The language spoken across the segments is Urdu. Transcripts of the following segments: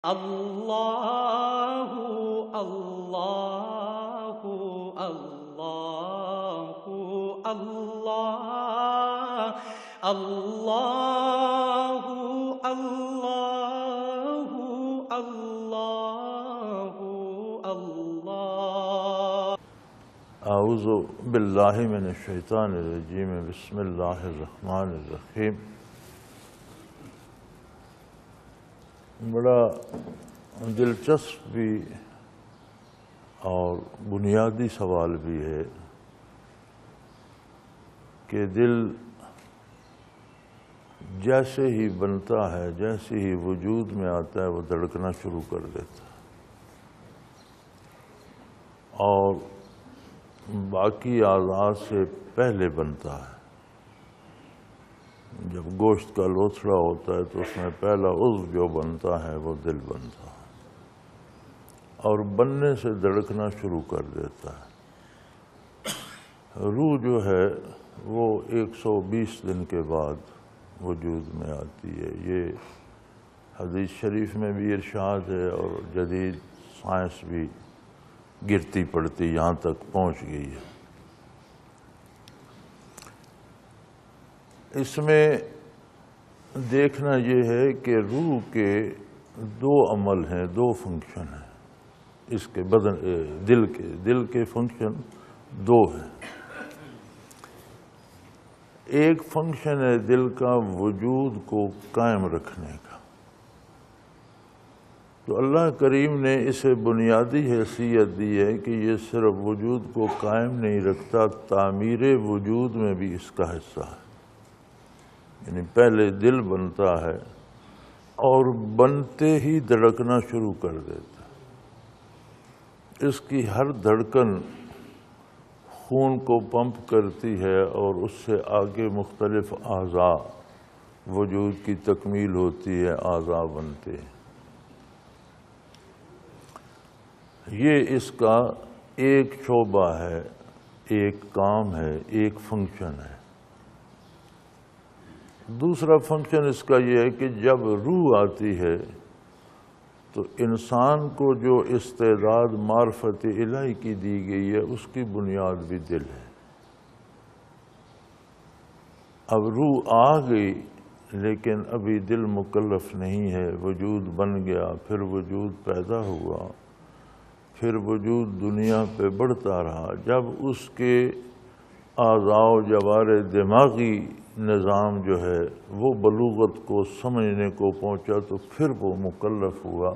اللہ اللہ اللہ اللہ اللہ اللہ اللہ اللہ اعوذ باللہ من الشیطان الرجیم بسم اللہ الرحمن الرحیم۔ بڑا دلچسپ بھی اور بنیادی سوال بھی ہے کہ دل جیسے ہی بنتا ہے، جیسے ہی وجود میں آتا ہے، وہ دھڑکنا شروع کر دیتا ہے اور باقی اعضاء سے پہلے بنتا ہے۔ جب گوشت کا لوتھڑا ہوتا ہے تو اس میں پہلا عضو جو بنتا ہے وہ دل بنتا ہے اور بننے سے دھڑکنا شروع کر دیتا ہے۔ روح جو ہے وہ 120 دن کے بعد وجود میں آتی ہے۔ یہ حدیث شریف میں بھی ارشاد ہے اور جدید سائنس بھی گرتی پڑتی یہاں تک پہنچ گئی ہے۔ اس میں دیکھنا یہ ہے کہ روح کے دو عمل ہیں، دو فنکشن ہیں اس کے بدن دل کے فنکشن دو ہیں۔ ایک فنکشن ہے دل کا وجود کو قائم رکھنے کا، تو اللہ کریم نے اسے بنیادی حیثیت دی ہے کہ یہ صرف وجود کو قائم نہیں رکھتا، تعمیر وجود میں بھی اس کا حصہ ہے۔ یعنی پہلے دل بنتا ہے اور بنتے ہی دھڑکنا شروع کر دیتا ہے۔ اس کی ہر دھڑکن خون کو پمپ کرتی ہے اور اس سے آگے مختلف اعضاء وجود کی تکمیل ہوتی ہے، اعضاء بنتے ہیں۔ یہ اس کا ایک شعبہ ہے، ایک کام ہے، ایک فنکشن ہے۔ دوسرا فنکشن اس کا یہ ہے کہ جب روح آتی ہے تو انسان کو جو استعداد معرفت الہی کی دی گئی ہے اس کی بنیاد بھی دل ہے۔ اب روح آ گئی لیکن ابھی دل مکلف نہیں ہے، وجود بن گیا، پھر وجود پیدا ہوا، پھر وجود دنیا پہ بڑھتا رہا۔ جب اس کے اعضاء و جوارح دماغی نظام جو ہے وہ بلوغت کو سمجھنے کو پہنچا تو پھر وہ مکلف ہوا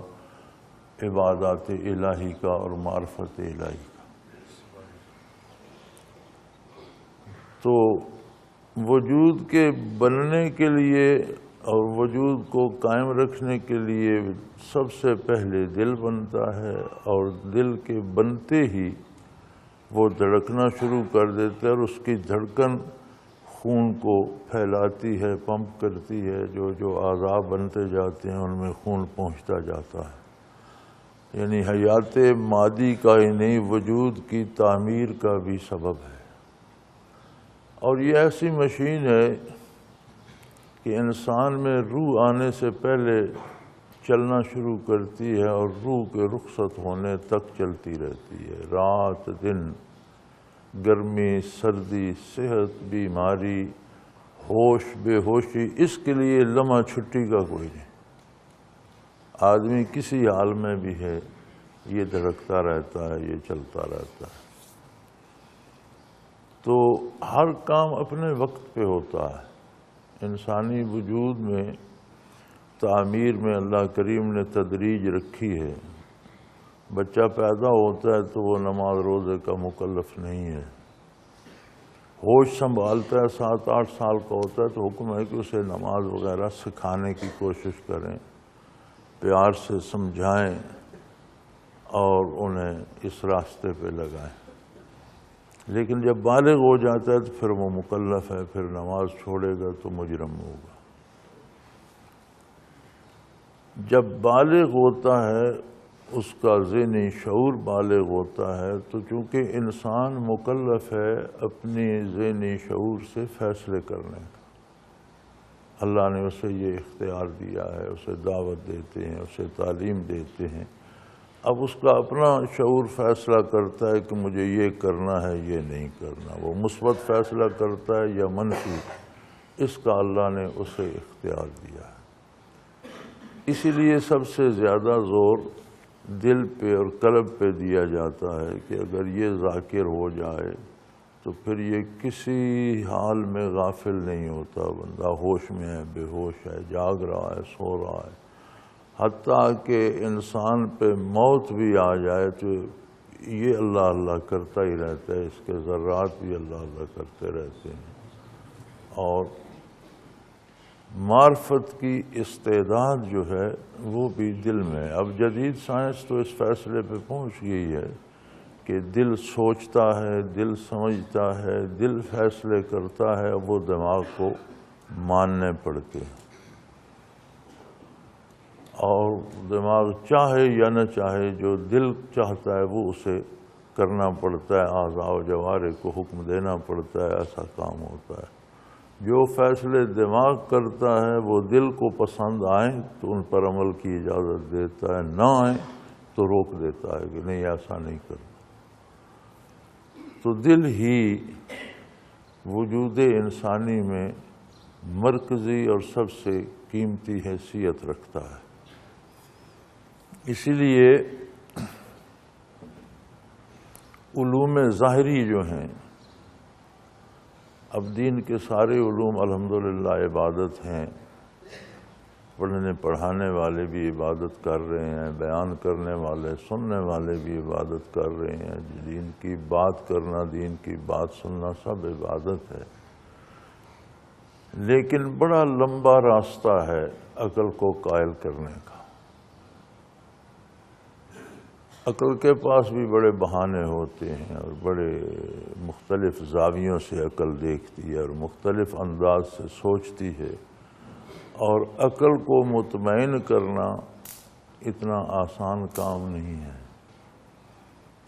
عبادات الہی کا اور معرفت الہی کا۔ تو وجود کے بننے کے لیے اور وجود کو قائم رکھنے کے لیے سب سے پہلے دل بنتا ہے اور دل کے بنتے ہی وہ دھڑکنا شروع کر دیتا ہے اور اس کی دھڑکن خون کو پھیلاتی ہے، پمپ کرتی ہے، جو اعضاء بنتے جاتے ہیں ان میں خون پہنچتا جاتا ہے۔ یعنی حیات مادی کا ہی نہیں، وجود کی تعمیر کا بھی سبب ہے۔ اور یہ ایسی مشین ہے کہ انسان میں روح آنے سے پہلے چلنا شروع کرتی ہے اور روح کے رخصت ہونے تک چلتی رہتی ہے۔ رات دن، گرمی سردی، صحت بیماری، ہوش بے ہوشی، اس کے لیے لمحہ چھٹی کا کوئی نہیں۔ آدمی کسی حال میں بھی ہے یہ دھڑکتا رہتا ہے، یہ چلتا رہتا ہے۔ تو ہر کام اپنے وقت پہ ہوتا ہے۔ انسانی وجود میں تعمیر میں اللہ کریم نے تدریج رکھی ہے۔ بچہ پیدا ہوتا ہے تو وہ نماز روزے کا مکلف نہیں ہے۔ ہوش سنبھالتا ہے، 7-8 سال کا ہوتا ہے تو حکم ہے کہ اسے نماز وغیرہ سکھانے کی کوشش کریں، پیار سے سمجھائیں اور انہیں اس راستے پہ لگائیں۔ لیکن جب بالغ ہو جاتا ہے تو پھر وہ مکلف ہے، پھر نماز چھوڑے گا تو مجرم ہوگا۔ جب بالغ ہوتا ہے، اس کا ذہنی شعور بالغ ہوتا ہے، تو چونکہ انسان مکلف ہے اپنی ذہنی شعور سے فیصلے کرنے کا، اللہ نے اسے یہ اختیار دیا ہے، اسے دعوت دیتے ہیں، اسے تعلیم دیتے ہیں۔ اب اس کا اپنا شعور فیصلہ کرتا ہے کہ مجھے یہ کرنا ہے، یہ نہیں کرنا۔ وہ مثبت فیصلہ کرتا ہے یا منفی، اس کا اللہ نے اسے اختیار دیا ہے۔ اسی لیے سب سے زیادہ زور دل پہ اور قلب پہ دیا جاتا ہے کہ اگر یہ ذاکر ہو جائے تو پھر یہ کسی حال میں غافل نہیں ہوتا، بندہ ہوش میں ہے، بے ہوش ہے، جاگ رہا ہے، سو رہا ہے، حتیٰ کہ انسان پہ موت بھی آ جائے تو یہ اللہ اللہ کرتا ہی رہتا ہے، اس کے ذرات بھی اللہ اللہ کرتے رہتے ہیں۔ اور معرفت کی استعداد جو ہے وہ بھی دل میں ہے۔ اب جدید سائنس تو اس فیصلے پہ پہنچ گئی ہے کہ دل سوچتا ہے، دل سمجھتا ہے، دل فیصلے کرتا ہے، وہ دماغ کو ماننے پڑتے ہیں، اور دماغ چاہے یا نہ چاہے جو دل چاہتا ہے وہ اسے کرنا پڑتا ہے، اعضاء و جوارح کو حکم دینا پڑتا ہے، ایسا کام ہوتا ہے۔ جو فیصلے دماغ کرتا ہے وہ دل کو پسند آئیں تو ان پر عمل کی اجازت دیتا ہے، نہ آئیں تو روک دیتا ہے کہ نہیں ایسا نہیں کرنا۔ تو دل ہی وجود انسانی میں مرکزی اور سب سے قیمتی حیثیت رکھتا ہے۔ اسی لیے علوم ظاہری جو ہیں، اب دین کے سارے علوم الحمدللہ عبادت ہیں، پڑھنے پڑھانے والے بھی عبادت کر رہے ہیں، بیان کرنے والے سننے والے بھی عبادت کر رہے ہیں، دین کی بات کرنا، دین کی بات سننا سب عبادت ہے۔ لیکن بڑا لمبا راستہ ہے عقل کو قائل کرنے کا۔ عقل کے پاس بھی بڑے بہانے ہوتے ہیں اور بڑے مختلف زاویوں سے عقل دیکھتی ہے اور مختلف انداز سے سوچتی ہے، اور عقل کو مطمئن کرنا اتنا آسان کام نہیں ہے۔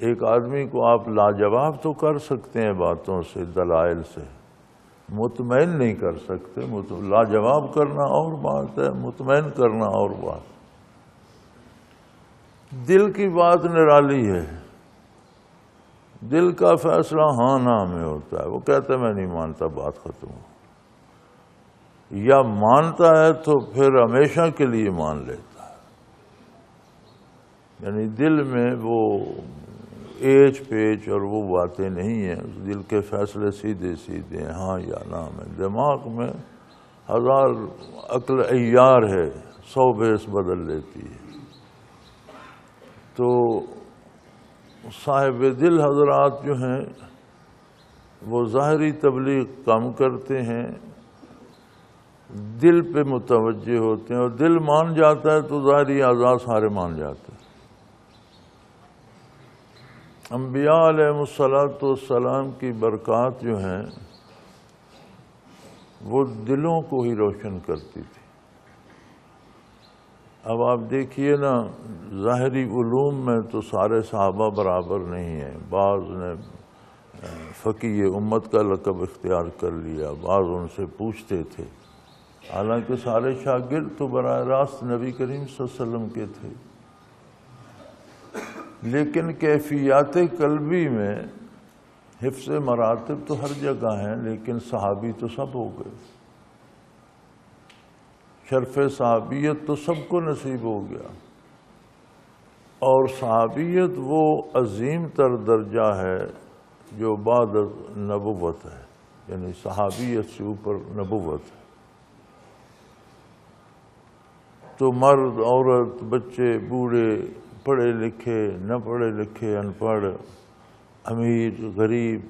ایک آدمی کو آپ لاجواب تو کر سکتے ہیں باتوں سے، دلائل سے، مطمئن نہیں کر سکتے۔ لاجواب کرنا اور بات ہے، مطمئن کرنا اور بات۔ دل کی بات نرالی ہے، دل کا فیصلہ ہاں نہ میں ہوتا ہے۔ وہ کہتا ہے میں نہیں مانتا، بات ختم ہو، یا مانتا ہے تو پھر ہمیشہ کے لیے مان لیتا ہے۔ یعنی دل میں وہ ایچ پیچ اور وہ باتیں نہیں ہیں، دل کے فیصلے سیدھے سیدھے ہیں، ہاں یا نہ میں۔ دماغ میں ہزار عقل عیار ہے، 100 بیس بدل لیتی ہے۔ تو صاحب دل حضرات جو ہیں وہ ظاہری تبلیغ کم کرتے ہیں، دل پہ متوجہ ہوتے ہیں، اور دل مان جاتا ہے تو ظاہری اعضاء سارے مان جاتے ہیں۔ انبیاء علیہ السلام کی برکات جو ہیں وہ دلوں کو ہی روشن کرتی تھی۔ اب آپ دیکھیے نا، ظاہری علوم میں تو سارے صحابہ برابر نہیں ہیں۔ بعض نے فقیہ امت کا لقب اختیار کر لیا، بعض ان سے پوچھتے تھے، حالانکہ سارے شاگرد تو براہ راست نبی کریم صلی اللہ علیہ وسلم کے تھے۔ لیکن کیفیات قلبی میں حفظ مراتب تو ہر جگہ ہیں، لیکن صحابی تو سب ہو گئے۔ شرف صحابیت تو سب کو نصیب ہو گیا، اور صحابیت وہ عظیم تر درجہ ہے جو بعد نبوت ہے، یعنی صحابیت سے اوپر نبوت ہے۔ تو مرد، عورت، بچے، بوڑھے، پڑھے لکھے، نہ پڑھے لکھے، ان پڑھ، امیر، غریب،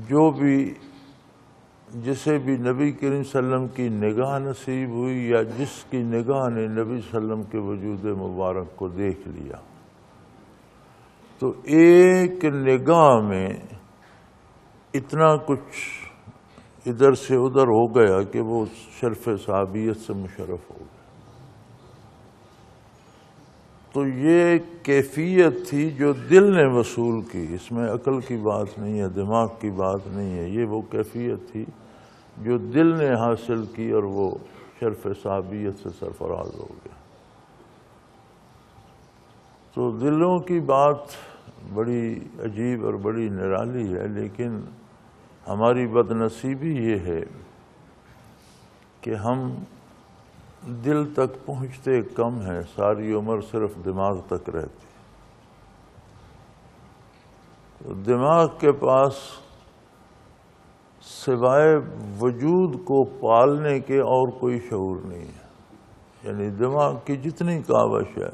جو بھی جسے بھی نبی کریم صلی اللہ علیہ وسلم کی نگاہ نصیب ہوئی یا جس کی نگاہ نے نبی صلی اللہ علیہ وسلم کے وجود مبارک کو دیکھ لیا، تو ایک نگاہ میں اتنا کچھ ادھر سے ادھر ہو گیا کہ وہ شرف صحابیت سے مشرف ہو گیا۔ تو یہ کیفیت تھی جو دل نے وصول کی، اس میں عقل کی بات نہیں ہے، دماغ کی بات نہیں ہے، یہ وہ کیفیت تھی جو دل نے حاصل کی اور وہ شرف صحابیت سے سرفراز ہو گیا۔ تو دلوں کی بات بڑی عجیب اور بڑی نرالی ہے، لیکن ہماری بد نصیبی یہ ہے کہ ہم دل تک پہنچتے کم ہیں، ساری عمر صرف دماغ تک رہتی۔ تو دماغ کے پاس سوائے وجود کو پالنے کے اور کوئی شعور نہیں ہے، یعنی دماغ کی جتنی کاوش ہے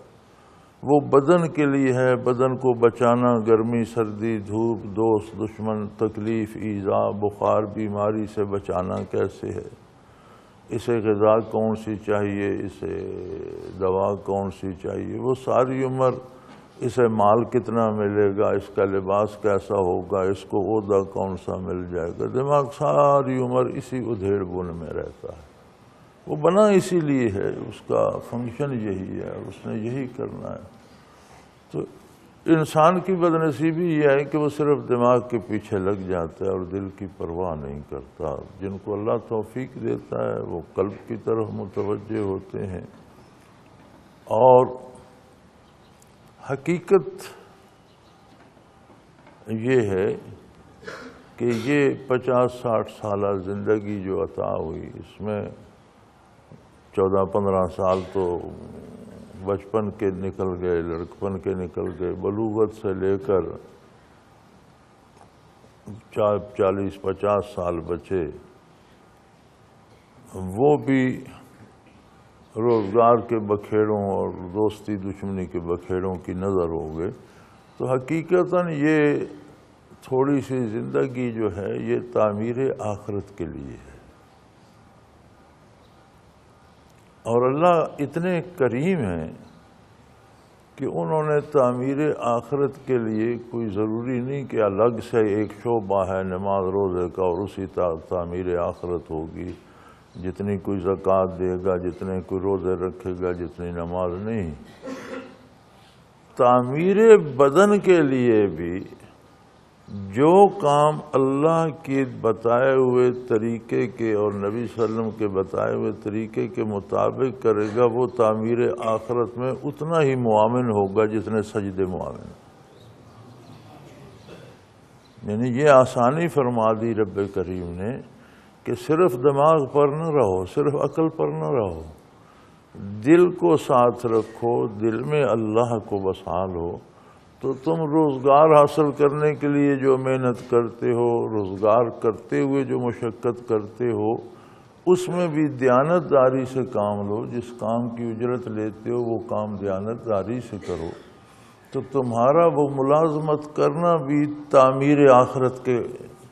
وہ بدن کے لیے ہے، بدن کو بچانا، گرمی سردی دھوپ دوست دشمن تکلیف ایذا بخار بیماری سے بچانا کیسے ہے، اسے غذا کون سی چاہیے، اسے دوا کون سی چاہیے، وہ ساری عمر اسے مال کتنا ملے گا، اس کا لباس کیسا ہوگا، اس کو عہدہ کون سا مل جائے گا، دماغ ساری عمر اسی ادھیڑ بن میں رہتا ہے۔ وہ بنا اسی لیے ہے، اس کا فنکشن یہی ہے، اس نے یہی کرنا ہے۔ تو انسان کی بد نصیبی یہ ہے کہ وہ صرف دماغ کے پیچھے لگ جاتا ہے اور دل کی پرواہ نہیں کرتا۔ جن کو اللہ توفیق دیتا ہے وہ قلب کی طرف متوجہ ہوتے ہیں، اور حقیقت یہ ہے کہ یہ 50-60 سالہ زندگی جو عطا ہوئی، اس میں 14-15 سال تو بچپن کے نکل گئے، لڑکپن کے نکل گئے، بلوغت سے لے کر 40-50 سال بچے، وہ بھی روزگار کے بکھیڑوں اور دوستی دشمنی کے بکھیڑوں کی نظر ہو گئے۔ تو حقیقتاً یہ تھوڑی سی زندگی جو ہے یہ تعمیر آخرت کے لیے ہے، اور اللہ اتنے کریم ہیں کہ انہوں نے تعمیر آخرت کے لیے کوئی ضروری نہیں کہ الگ سے ایک شعبہ ہے نماز روزے کا اور اسی تعمیر آخرت ہوگی، جتنی کوئی زکوٰۃ دے گا، جتنے کوئی روزے رکھے گا، جتنی نماز نہیں۔ تعمیر بدن کے لیے بھی جو کام اللہ کے بتائے ہوئے طریقے کے اور نبی صلی اللہ علیہ وسلم کے بتائے ہوئے طریقے کے مطابق کرے گا، وہ تعمیر آخرت میں اتنا ہی معاون ہوگا جتنے سجدے معاون۔ یعنی یہ آسانی فرما دی رب کریم نے کہ صرف دماغ پر نہ رہو، صرف عقل پر نہ رہو، دل کو ساتھ رکھو، دل میں اللہ کو بسا لو، تو تم روزگار حاصل کرنے کے لیے جو محنت کرتے ہو، روزگار کرتے ہوئے جو مشقت کرتے ہو، اس میں بھی دیانت داری سے کام لو، جس کام کی اجرت لیتے ہو وہ کام دیانت داری سے کرو، تو تمہارا وہ ملازمت کرنا بھی تعمیر آخرت کے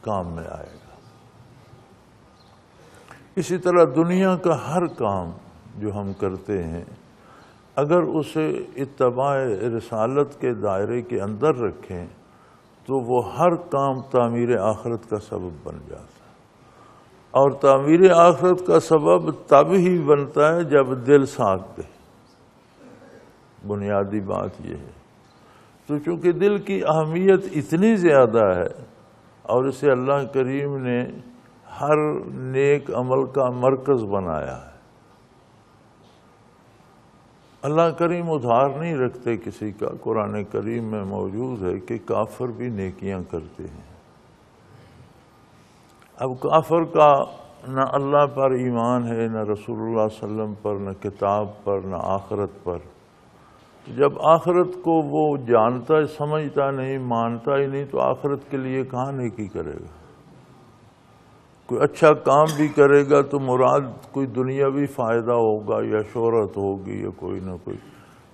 کام میں آئے گا۔ اسی طرح دنیا کا ہر کام جو ہم کرتے ہیں، اگر اسے اتباع رسالت کے دائرے کے اندر رکھیں تو وہ ہر کام تعمیر آخرت کا سبب بن جاتا ہے، اور تعمیر آخرت کا سبب تب ہی بنتا ہے جب دل ساتھ دے۔ بنیادی بات یہ ہے۔ تو چونکہ دل کی اہمیت اتنی زیادہ ہے، اور اسے اللہ کریم نے ہر نیک عمل کا مرکز بنایا ہے، اللہ کریم ادھار نہیں رکھتے کسی کا۔ قرآن کریم میں موجود ہے کہ کافر بھی نیکیاں کرتے ہیں۔ اب کافر کا نہ اللہ پر ایمان ہے، نہ رسول اللہ صلی اللہ علیہ وسلم پر، نہ کتاب پر، نہ آخرت پر۔ جب آخرت کو وہ جانتا سمجھتا نہیں، مانتا ہی نہیں، تو آخرت کے لیے کہاں نیکی کرے گا؟ کوئی اچھا کام بھی کرے گا تو مراد کوئی دنیاوی فائدہ ہوگا یا شہرت ہوگی یا کوئی نہ کوئی۔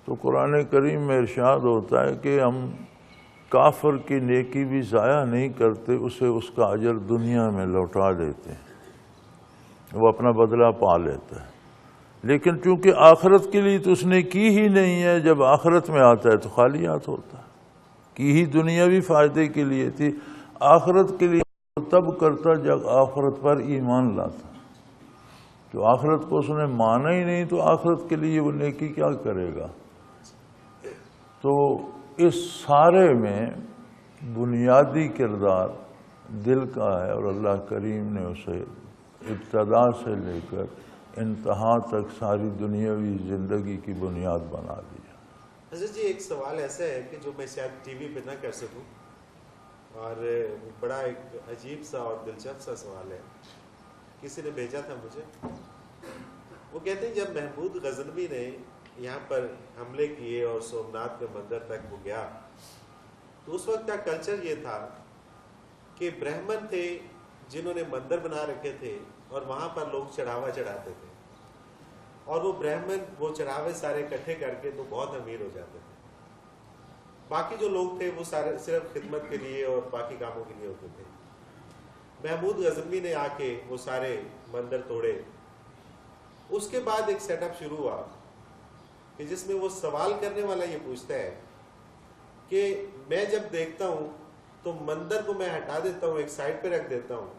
تو قرآن کریم میں ارشاد ہوتا ہے کہ ہم کافر کی نیکی بھی ضائع نہیں کرتے، اسے اس کا اجر دنیا میں لوٹا دیتے ہیں، وہ اپنا بدلہ پا لیتا ہے۔ لیکن چونکہ آخرت کے لیے تو اس نے کی ہی نہیں ہے، جب آخرت میں آتا ہے تو خالی ہاتھ ہوتا ہے۔ کی ہی دنیاوی فائدے کے لیے تھی، آخرت کے لیے تب کرتا جب آخرت پر ایمان لاتا۔ تو آخرت کو اس نے مانا ہی نہیں، تو آخرت کے لیے وہ نیکی کیا کرے گا؟ تو اس سارے میں بنیادی کردار دل کا ہے، اور اللہ کریم نے اسے ابتدا سے لے کر انتہا تک ساری دنیاوی زندگی کی بنیاد بنا دیا۔ حضرت جی ایک سوال ایسا ہے کہ جو میں شاید ٹی وی پہ نہ کر سکوں، اور بڑا ایک عجیب سا اور دلچسپ سا سوال ہے، کسی نے بھیجا تھا مجھے۔ وہ کہتے ہیں جب محمود غزنوی نے یہاں پر حملے کیے اور سومناتھ کے مندر تک وہ گیا، تو اس وقت کا کلچر یہ تھا کہ برہمن تھے جنہوں نے مندر بنا رکھے تھے اور وہاں پر لوگ چڑھاوا چڑھاتے تھے، اور وہ برہمن وہ چڑھاوے سارے اکٹھے کر کے تو بہت امیر ہو جاتے تھے۔ باقی جو لوگ تھے وہ سارے صرف خدمت کے لیے اور باقی کاموں کے لیے ہوتے تھے۔ محمود غزنوی نے آ کے وہ سارے مندر توڑے۔ اس کے بعد ایک سیٹ اپ شروع ہوا کہ جس میں وہ سوال کرنے والا یہ پوچھتا ہے کہ میں جب دیکھتا ہوں تو مندر کو میں ہٹا دیتا ہوں، ایک سائڈ پہ رکھ دیتا ہوں،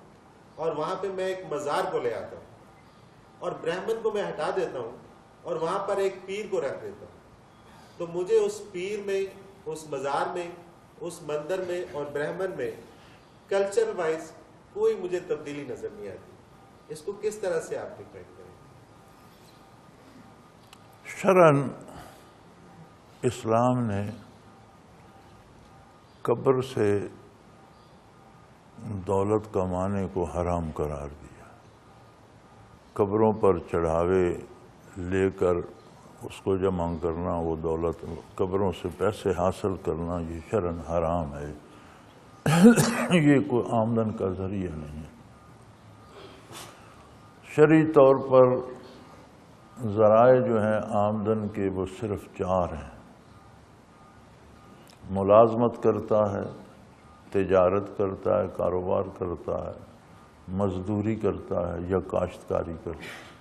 اور وہاں پہ میں ایک مزار کو لے آتا ہوں، اور برہمن کو میں ہٹا دیتا ہوں اور وہاں پر ایک پیر کو رکھ دیتا ہوں، تو مجھے اس پیر میں، اس مزار میں، اس مندر میں اور برہمن میں کلچر وائز کوئی مجھے تبدیلی نظر نہیں آتی۔ اس کو کس طرح سے آپ ڈیفائن کریں؟ شرعاً اسلام نے قبر سے دولت کمانے کو حرام قرار دیا۔ قبروں پر چڑھاوے لے کر اس کو جمع کرنا، وہ دولت، قبروں سے پیسے حاصل کرنا، یہ شرعاً حرام ہے۔ یہ کوئی آمدن کا ذریعہ نہیں ہے۔ شرعی طور پر ذرائع جو ہیں آمدن کے وہ صرف 4 ہیں۔ ملازمت کرتا ہے، تجارت کرتا ہے، کاروبار کرتا ہے، مزدوری کرتا ہے یا کاشتکاری کرتا ہے۔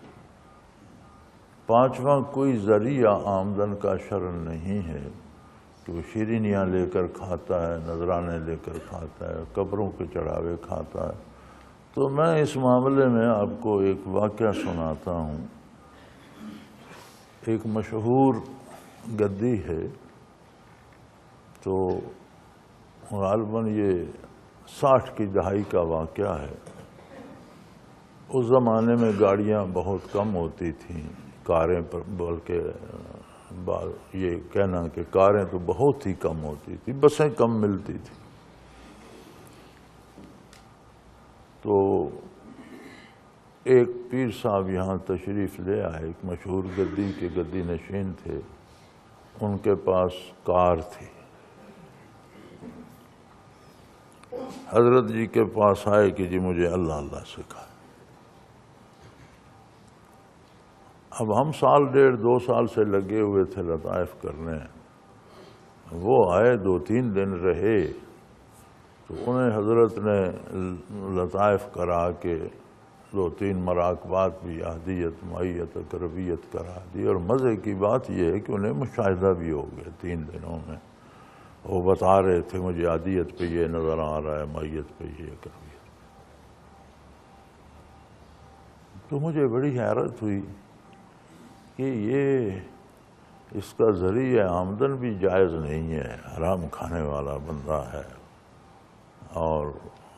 5واں کوئی ذریعہ آمدن کا شرعاً نہیں ہے کہ وہ شیرینیاں لے کر کھاتا ہے، نذرانے لے کر کھاتا ہے، قبروں کے چڑھاوے کھاتا ہے۔ تو میں اس معاملے میں آپ کو ایک واقعہ سناتا ہوں۔ ایک مشہور گدی ہے، تو غالباً یہ 60 کی دہائی کا واقعہ ہے۔ اس زمانے میں گاڑیاں بہت کم ہوتی تھیں، کاریں پر، بلکہ یہ کہنا کہ کاریں تو بہت ہی کم ہوتی تھی، بسیں کم ملتی تھی۔ تو ایک پیر صاحب یہاں تشریف لے آئے، ایک مشہور گدی کے گدی نشین تھے، ان کے پاس کار تھی۔ حضرت جی کے پاس آئے کہ جی مجھے اللہ اللہ سکھائے۔ اب ہم 1.5 سال سے لگے ہوئے تھے لطائف کرنے۔ وہ آئے 2-3 دن رہے تو انہیں حضرت نے لطائف کرا کے 2-3 مراقبات بھی، احدیت، معیت، اقربیت کرا دی۔ اور مزے کی بات یہ ہے کہ انہیں مشاہدہ بھی ہو گیا 3 دنوں میں۔ وہ بتا رہے تھے مجھے عادیت پہ یہ نظر آ رہا ہے، معیت پہ یہ اقربیت۔ تو مجھے بڑی حیرت ہوئی کہ یہ اس کا ذریعہ آمدن بھی جائز نہیں ہے، حرام کھانے والا بندہ ہے۔ اور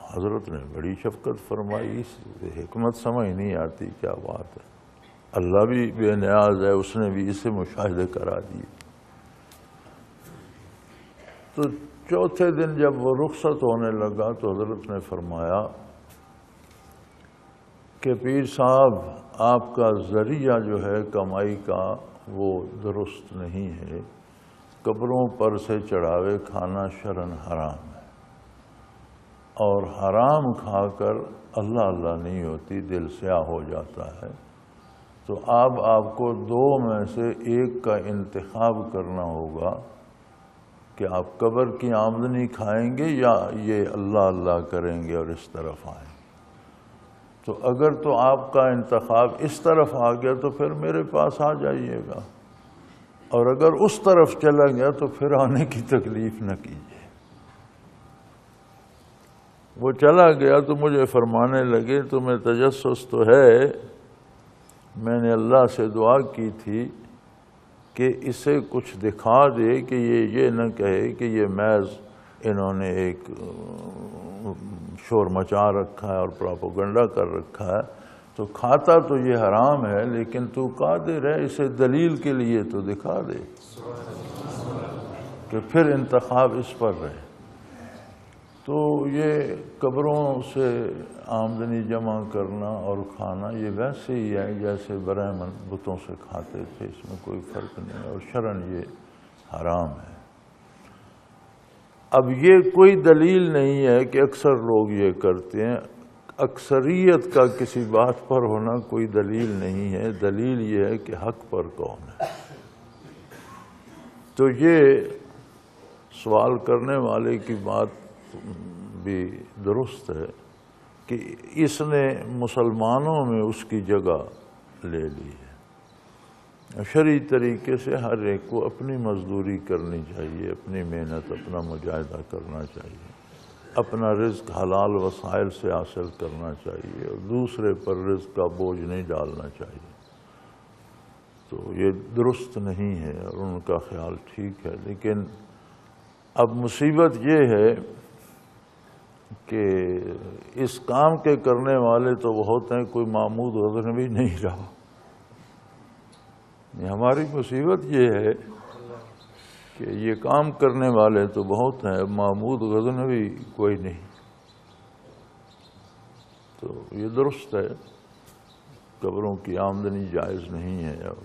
حضرت نے بڑی شفقت فرمائی، اس حکمت سمجھ نہیں آتی کیا بات ہے۔ اللہ بھی بے نیاز ہے، اس نے بھی اسے مشاہدے کرا دیے۔ تو چوتھے دن جب وہ رخصت ہونے لگا تو حضرت نے فرمایا کہ پیر صاحب آپ کا ذریعہ جو ہے کمائی کا وہ درست نہیں ہے، قبروں پر سے چڑھاوے کھانا شرعاً حرام ہے، اور حرام کھا کر اللہ اللہ نہیں ہوتی، دل سیاہ ہو جاتا ہے۔ تو آپ کو 2 میں سے 1 کا انتخاب کرنا ہوگا کہ آپ قبر کی آمدنی کھائیں گے یا یہ اللہ اللہ کریں گے اور اس طرف آئیں گے۔ تو اگر تو آپ کا انتخاب اس طرف آ گیا تو پھر میرے پاس آ جائیے گا، اور اگر اس طرف چلا گیا تو پھر آنے کی تکلیف نہ کیجیے۔ وہ چلا گیا تو مجھے فرمانے لگے تمہیں تجسس تو ہے، میں نے اللہ سے دعا کی تھی کہ اسے کچھ دکھا دے کہ یہ نہ کہے کہ یہ محض انہوں نے ایک شور مچا رکھا ہے اور پراپوگنڈا کر رکھا ہے، تو کھاتا تو یہ حرام ہے، لیکن تو قادر ہے اسے دلیل کے لیے تو دکھا دے کہ پھر انتخاب اس پر رہے۔ تو یہ قبروں سے آمدنی جمع کرنا اور کھانا یہ ویسے ہی ہے جیسے برہمن بتوں سے کھاتے تھے، اس میں کوئی فرق نہیں ہے، اور شرعاً یہ حرام ہے۔ اب یہ کوئی دلیل نہیں ہے کہ اکثر لوگ یہ کرتے ہیں، اکثریت کا کسی بات پر ہونا کوئی دلیل نہیں ہے، دلیل یہ ہے کہ حق پر کون ہے۔ تو یہ سوال کرنے والے کی بات بھی درست ہے کہ اس نے مسلمانوں میں اس کی جگہ لے لی ہے۔ شرعی طریقے سے ہر ایک کو اپنی مزدوری کرنی چاہیے، اپنی محنت، اپنا مجاہدہ کرنا چاہیے، اپنا رزق حلال وسائل سے حاصل کرنا چاہیے، اور دوسرے پر رزق کا بوجھ نہیں ڈالنا چاہیے۔ تو یہ درست نہیں ہے اور ان کا خیال ٹھیک ہے، لیکن اب مصیبت یہ ہے کہ اس کام کے کرنے والے تو بہت ہیں، کوئی محمود غزنوی نہیں رہا۔ ہماری مصیبت یہ ہے کہ یہ کام کرنے والے تو بہت ہیں، محمود غزنوی کوئی نہیں۔ تو یہ درست ہے، قبروں کی آمدنی جائز نہیں ہے، اور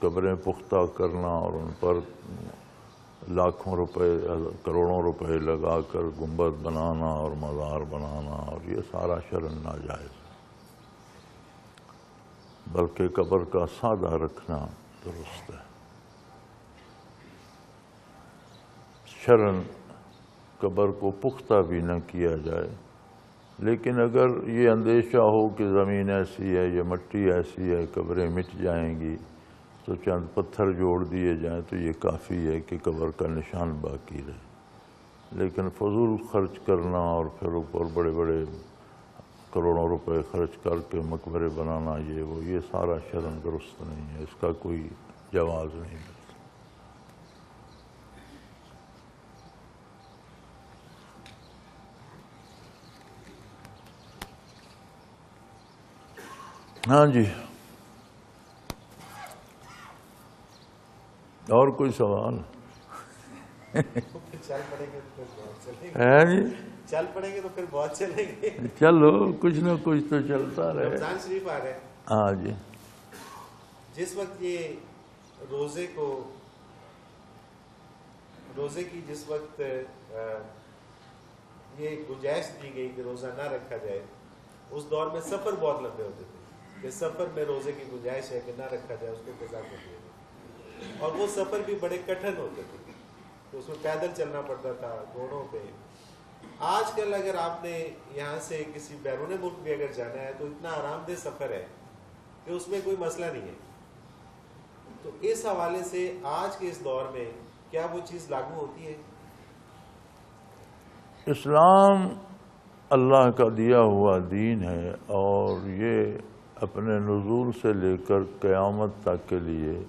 قبریں پختہ کرنا اور ان پر لاکھوں روپے کروڑوں روپے لگا کر گنبد بنانا اور مزار بنانا، اور یہ سارا شرعاً ناجائز ہے، بلکہ قبر کا سادہ رکھنا درست ہے۔ شرعاً قبر کو پختہ بھی نہ کیا جائے، لیکن اگر یہ اندیشہ ہو کہ زمین ایسی ہے یا مٹی ایسی ہے قبریں مٹ جائیں گی تو چند پتھر جوڑ دیے جائیں تو یہ کافی ہے کہ قبر کا نشان باقی رہے، لیکن فضول خرچ کرنا اور پھر اوپر بڑے بڑے کروڑوں روپے خرچ کر کے مقبرے بنانا یہ سارا شرعاً درست نہیں ہے، اس کا کوئی جواز نہیں ملتا۔ ہاں جی، اور کوئی سوال چل پڑیں گے تو پھر بہت چلیں گے، ہے جی؟ چل پڑیں گے تو پھر بہت چلیں گے۔ چلو کچھ نہ کچھ تو چلتا رہے۔ رمضان شریف آ گئے، ہاں جی، جس وقت یہ روزے کی جس وقت یہ گنجائش دی گئی کہ روزہ نہ رکھا جائے، اس دور میں سفر بہت لمبے ہوتے تھے کہ سفر میں روزے کی گنجائش ہے کہ نہ رکھا جائے، اس کو قضا کر دیا جائے، اور وہ سفر بھی بڑے کٹھن ہوتے تھے، تو اس میں پیدل چلنا پڑتا تھا گھوڑوں پہ۔ آج کل اگر آپ نے یہاں سے کسی بیرون ملک بھی اگر جانا ہے تو اتنا آرام دہ سفر ہے کہ اس میں کوئی مسئلہ نہیں ہے۔ تو اس حوالے سے آج کے اس دور میں کیا وہ چیز لاگو ہوتی ہے؟ اسلام اللہ کا دیا ہوا دین ہے، اور یہ اپنے نزول سے لے کر قیامت تک کے لیے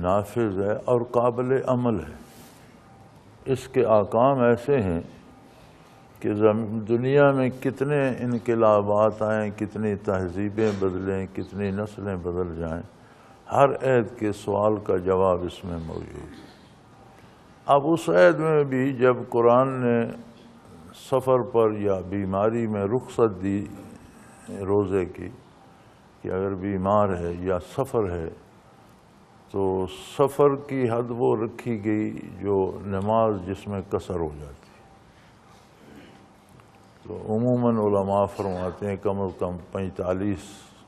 نافذ ہے اور قابل عمل ہے۔ اس کے احکام ایسے ہیں کہ دنیا میں کتنے انقلابات آئیں، کتنی تہذیبیں بدلیں، کتنی نسلیں بدل جائیں، ہر عہد کے سوال کا جواب اس میں موجود ہے۔ اب اس عہد میں بھی جب قرآن نے سفر پر یا بیماری میں رخصت دی روزے کی کہ اگر بیمار ہے یا سفر ہے تو سفر کی حد وہ رکھی گئی جو نماز جس میں قصر ہو جاتی ہے۔ تو عموماً علماء فرماتے ہیں کم از کم 45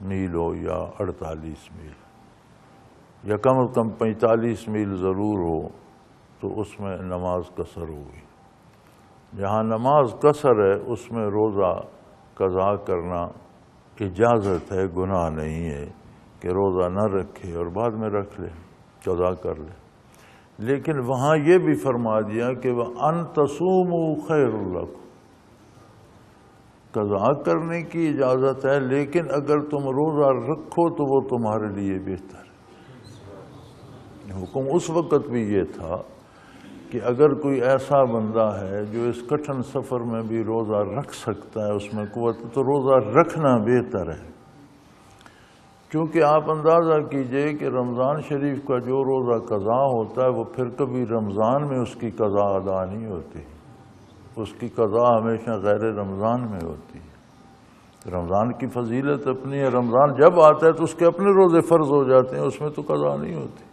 میل ہو یا 48 میل، یا کم از کم 45 میل ضرور ہو تو اس میں نماز قصر ہوگی۔ جہاں نماز قصر ہے اس میں روزہ قضا کرنا اجازت ہے، گناہ نہیں ہے کہ روزہ نہ رکھے اور بعد میں رکھ لے، قضا کر لے۔ لیکن وہاں یہ بھی فرما دیا کہ وَأَن تَصُومُوا خَيْرٌ لَكُمْ، قضا کرنے کی اجازت ہے، لیکن اگر تم روزہ رکھو تو وہ تمہارے لیے بہتر ہے۔ حکم اس وقت بھی یہ تھا کہ اگر کوئی ایسا بندہ ہے جو اس کٹھن سفر میں بھی روزہ رکھ سکتا ہے، اس میں قوت، تو روزہ رکھنا بہتر ہے۔ کیونکہ آپ اندازہ کیجئے کہ رمضان شریف کا جو روزہ قضا ہوتا ہے وہ پھر کبھی رمضان میں اس کی قضا ادا نہیں ہوتی، اس کی قضا ہمیشہ غیر رمضان میں ہوتی ہے۔ رمضان کی فضیلت اپنی ہے، رمضان جب آتا ہے تو اس کے اپنے روزے فرض ہو جاتے ہیں، اس میں تو قضا نہیں ہوتی۔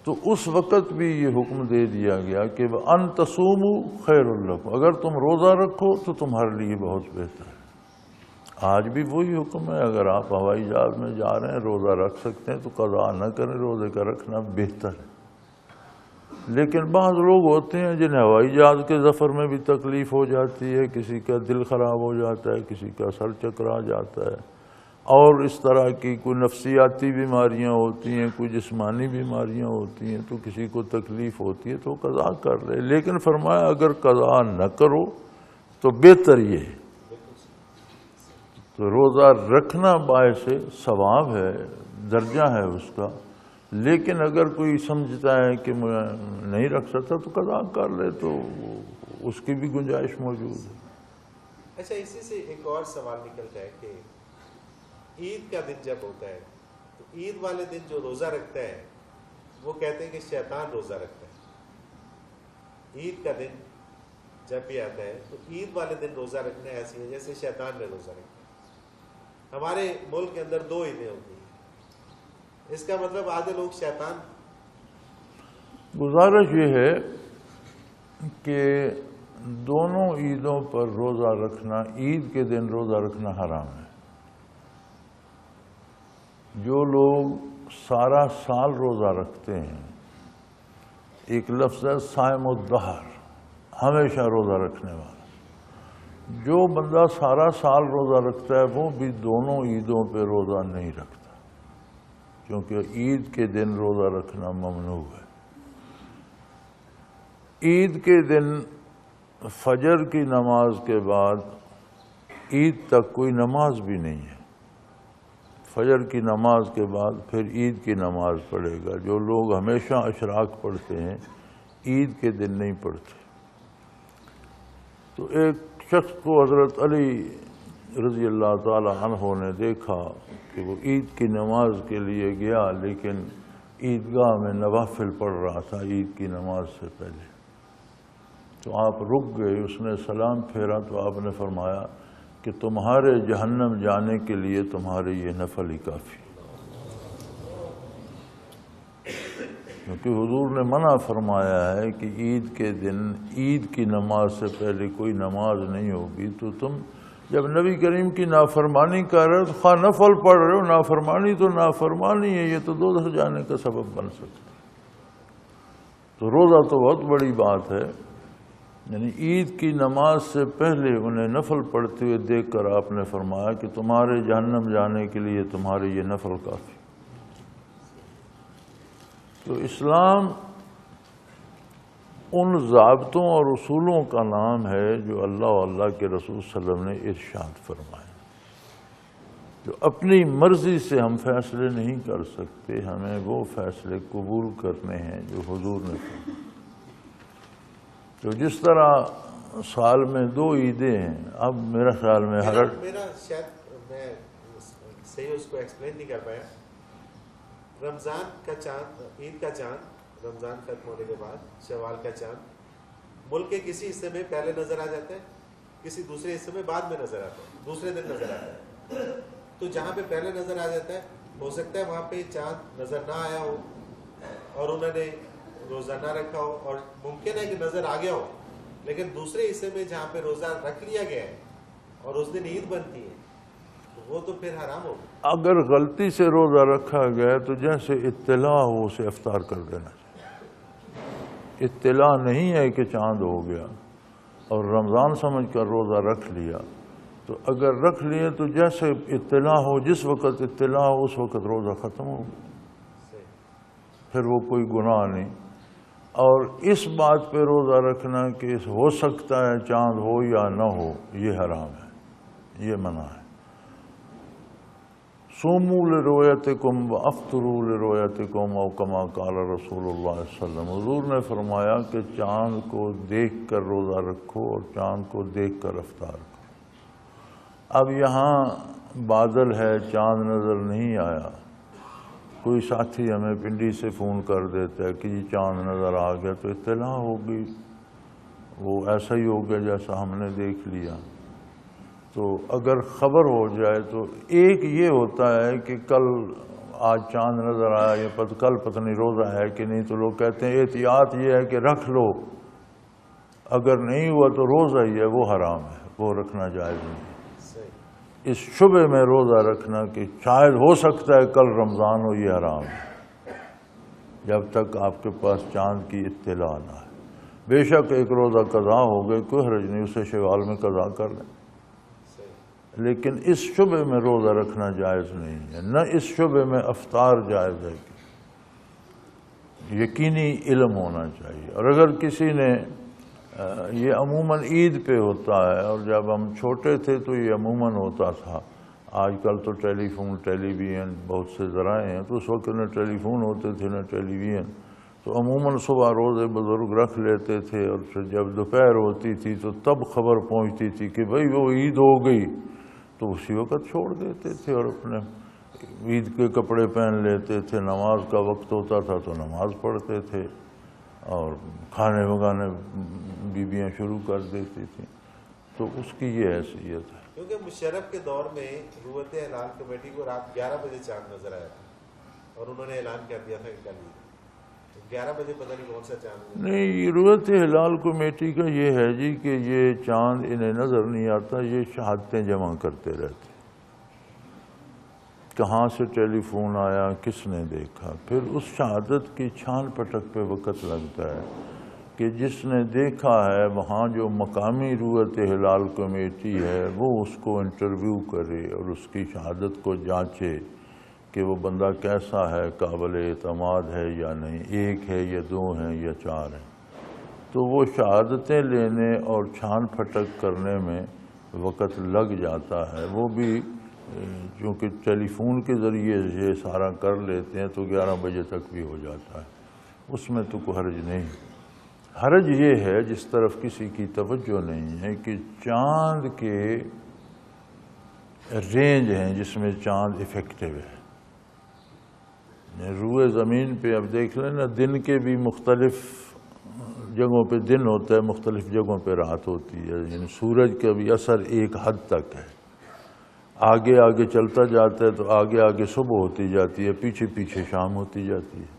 تو اس وقت بھی یہ حکم دے دیا گیا کہ وَأَن تَصُومُوا خَيْرٌ لَكُمْ، اگر تم روزہ رکھو تو تمہارے لیے بہت بہتر ہے۔ آج بھی وہی حکم ہے، اگر آپ ہوائی جہاز میں جا رہے ہیں روزہ رکھ سکتے ہیں تو قضا نہ کریں، روزے کا رکھنا بہتر ہے۔ لیکن بعض لوگ ہوتے ہیں جنہیں ہوائی جہاز کے سفر میں بھی تکلیف ہو جاتی ہے، کسی کا دل خراب ہو جاتا ہے، کسی کا سر چکرا جاتا ہے، اور اس طرح کی کوئی نفسیاتی بیماریاں ہوتی ہیں، کوئی جسمانی بیماریاں ہوتی ہیں، تو کسی کو تکلیف ہوتی ہے تو قضا کر لے۔ لیکن فرمایا اگر قضا نہ کرو تو بہتر یہ ہے۔ تو روزہ رکھنا باعث ثواب ہے، درجہ ہے اس کا، لیکن اگر کوئی سمجھتا ہے کہ میں نہیں رکھ سکتا تو قضا کر لے، تو اس کی بھی گنجائش موجود ہے۔ اچھا، اسی سے ایک اور سوال نکلتا ہے کہ عید کا دن جب ہوتا ہے تو عید والے دن جو روزہ رکھتا ہے وہ کہتے ہیں کہ شیطان روزہ رکھتا ہے۔ عید کا دن جب بھی آتا ہے تو عید والے دن روزہ رکھنا ایسی ہے جیسے شیطان نے روزہ رکھا۔ ہمارے ملک کے اندر 2 عیدیں ہوتی ہیں، اس کا مطلب آدھے لوگ شیطان۔ گزارش یہ ہے کہ دونوں عیدوں پر روزہ رکھنا، عید کے دن روزہ رکھنا حرام ہے۔ جو لوگ سارا سال روزہ رکھتے ہیں، ایک لفظ ہے صائم الدہر، ہمیشہ روزہ رکھنے والا، جو بندہ سارا سال روزہ رکھتا ہے وہ بھی دونوں عیدوں پہ روزہ نہیں رکھتا، کیونکہ عید کے دن روزہ رکھنا ممنوع ہے۔ عید کے دن فجر کی نماز کے بعد عید تک کوئی نماز بھی نہیں ہے، فجر کی نماز کے بعد پھر عید کی نماز پڑھے گا۔ جو لوگ ہمیشہ اشراق پڑھتے ہیں عید کے دن نہیں پڑھتے۔ تو ایک شخص کو حضرت علی رضی اللہ تعالی عنہ نے دیکھا کہ وہ عید کی نماز کے لیے گیا، لیکن عیدگاہ میں نوافل پڑھ رہا تھا عید کی نماز سے پہلے۔ تو آپ رک گئے، اس نے سلام پھیرا تو آپ نے فرمایا کہ تمہارے جہنم جانے کے لیے تمہارے یہ نفل ہی کافی، کیونکہ حضور نے منع فرمایا ہے کہ عید کے دن عید کی نماز سے پہلے کوئی نماز نہیں ہوگی۔ تو تم جب نبی کریم کی نافرمانی کر رہے ہو تو خواہ نفل پڑھ رہے ہو، نافرمانی تو نافرمانی ہے، یہ تو دوزخ جانے کا سبب بن سکتا ہے۔ تو روزہ تو بہت بڑی بات ہے، یعنی عید کی نماز سے پہلے انہیں نفل پڑھتے ہوئے دیکھ کر آپ نے فرمایا کہ تمہارے جہنم جانے کے لیے تمہارے یہ نفل کافی۔ تو اسلام ان ضابطوں اور اصولوں کا نام ہے جو اللہ و اللہ کے رسول صلی اللہ علیہ وسلم نے ارشاد فرمائے، جو اپنی مرضی سے ہم فیصلے نہیں کر سکتے، ہمیں وہ فیصلے قبول کرنے ہیں جو حضور نے فرمائے۔ تو جس طرح سال میں 2 عیدیں ہیں، اب میرا خیال میں میرا شاید میں صحیح اس کو ایکسپلین نہیں کر پایا۔ رمضان کا چاند، عید کا چاند رمضان ختم ہونے کے بعد شوال کا چاند ملک کے کسی حصے میں پہلے نظر آ جاتا ہے، کسی دوسرے حصے میں بعد میں نظر آتا ہے، دوسرے دن نظر آتا ہے۔ تو جہاں پہ پہلے نظر آ جاتا ہے ہو سکتا ہے وہاں پہ چاند نظر نہ آیا ہو اور انہوں نے روزہ نہ رکھا ہو، اور ممکن ہے کہ نظر آ گیا ہو، لیکن دوسرے حصے میں جہاں پہ روزہ رکھ لیا گیا ہے اور اس دن عید بنتی ہے تو وہ تو پھر حرام ہوگا۔ اگر غلطی سے روزہ رکھا گیا تو جیسے اطلاع ہو اسے افطار کر دینا چاہیے۔ اطلاع نہیں ہے کہ چاند ہو گیا اور رمضان سمجھ کر روزہ رکھ لیا، تو اگر رکھ لیے تو جیسے اطلاع ہو، جس وقت اطلاع ہو اس وقت روزہ ختم ہوگا، پھر وہ کوئی گناہ نہیں۔ اور اس بات پہ روزہ رکھنا کہ ہو سکتا ہے چاند ہو یا نہ ہو، یہ حرام ہے، یہ منع ہے۔ صوموا لرؤیتکم وافطروا لرؤیتکم او کما قال رسول اللہ صلی اللہ علیہ وسلم، حضور نے فرمایا کہ چاند کو دیکھ کر روزہ رکھو اور چاند کو دیکھ کر افطار کرو۔ اب یہاں بادل ہے چاند نظر نہیں آیا، کوئی ساتھی ہمیں پنڈی سے فون کر دیتا ہے کہ جی چاند نظر آ گیا، تو اطلاع ہوگی، وہ ایسا ہی ہو گیا جیسا ہم نے دیکھ لیا۔ تو اگر خبر ہو جائے تو ایک یہ ہوتا ہے کہ کل آج چاند نظر آیا یا کل پتہ نہیں روزہ ہے کہ نہیں، تو لوگ کہتے ہیں احتیاط یہ ہے کہ رکھ لو، اگر نہیں ہوا تو روزہ ہی ہے، وہ حرام ہے، وہ رکھنا جائز نہیں۔ اس شبے میں روزہ رکھنا کہ شاید ہو سکتا ہے کل رمضان ہو، یہ حرام ہے جب تک آپ کے پاس چاند کی اطلاع نہ ہے۔ بے شک ایک روزہ قضا ہو گئے، کوئی حرج نہیں، اسے شوال میں قضا کر لیں، لیکن اس شبے میں روزہ رکھنا جائز نہیں ہے، نہ اس شبے میں افطار جائز ہے، یقینی علم ہونا چاہیے۔ اور اگر کسی نے یہ عموماً عید پہ ہوتا ہے، اور جب ہم چھوٹے تھے تو یہ عموماً ہوتا تھا، آج کل تو ٹیلی فون ٹیلی ویژن بہت سے ذرائع ہیں، تو اس وقت نہ ٹیلی فون ہوتے تھے نہ ٹیلی ویژن، تو عموماً صبح روزے بزرگ رکھ لیتے تھے، اور پھر جب دوپہر ہوتی تھی تو تب خبر پہنچتی تھی کہ بھئی وہ عید ہو گئی، تو اسی وقت چھوڑ دیتے تھے اور اپنے عید کے کپڑے پہن لیتے تھے، نماز کا وقت ہوتا تھا تو نماز پڑھتے تھے، اور کھانے پکانے بیویاں شروع کر دیتی تھیں۔ تو اس کی یہ حیثیت ہے۔ کیونکہ مشرف کے دور میں رویت ہلال کمیٹی کو رات 11 بجے چاند نظر آیا تھا، اور انہوں نے اعلان کر دیا تھا کہ کل عید 11 بجے، پتہ نہیں کون سا چاند۔ نہیں، رویت ہلال کمیٹی کا یہ ہے جی کہ یہ چاند انہیں نظر نہیں آتا، یہ شہادتیں جمع کرتے رہتے، کہاں سے ٹیلی فون آیا، کس نے دیکھا، پھر اس شہادت کی چھان پٹک پہ وقت لگتا ہے کہ جس نے دیکھا ہے وہاں جو مقامی رویت ہلال کمیٹی ہے وہ اس کو انٹرویو کرے اور اس کی شہادت کو جانچے کہ وہ بندہ کیسا ہے، قابل اعتماد ہے یا نہیں، ایک ہے یا دو ہیں یا چار ہیں۔ تو وہ شہادتیں لینے اور چھان پھٹک کرنے میں وقت لگ جاتا ہے، وہ بھی چونکہ ٹیلی فون کے ذریعے یہ سارا کر لیتے ہیں تو 11 بجے تک بھی ہو جاتا ہے، اس میں تو کوئی حرج نہیں۔ حرج یہ ہے جس طرف کسی کی توجہ نہیں ہے کہ چاند کے رینج ہیں جس میں چاند افیکٹو ہے۔ روئے زمین پہ اب دیکھ لیں نا، دن کے بھی مختلف جگہوں پہ دن ہوتا ہے، مختلف جگہوں پہ رات ہوتی ہے، یعنی سورج کا بھی اثر ایک حد تک ہے، آگے آگے چلتا جاتا ہے تو آگے آگے صبح ہوتی جاتی ہے، پیچھے پیچھے شام ہوتی جاتی ہے۔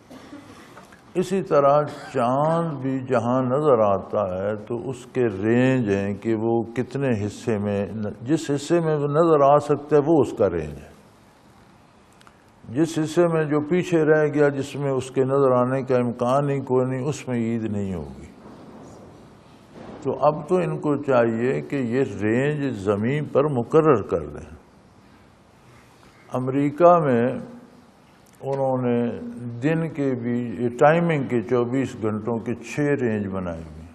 اسی طرح چاند بھی جہاں نظر آتا ہے تو اس کے رینج ہیں کہ وہ کتنے حصے میں، جس حصے میں وہ نظر آ سکتا ہے وہ اس کا رینج ہے، جس حصے میں جو پیچھے رہ گیا جس میں اس کے نظر آنے کا امکان ہی کوئی نہیں، اس میں عید نہیں ہوگی۔ تو اب تو ان کو چاہیے کہ یہ رینج زمین پر مقرر کر دیں۔ امریکہ میں انہوں نے دن کے بھی ٹائمنگ کے 24 گھنٹوں کے 6 رینج بنائے ہوئے،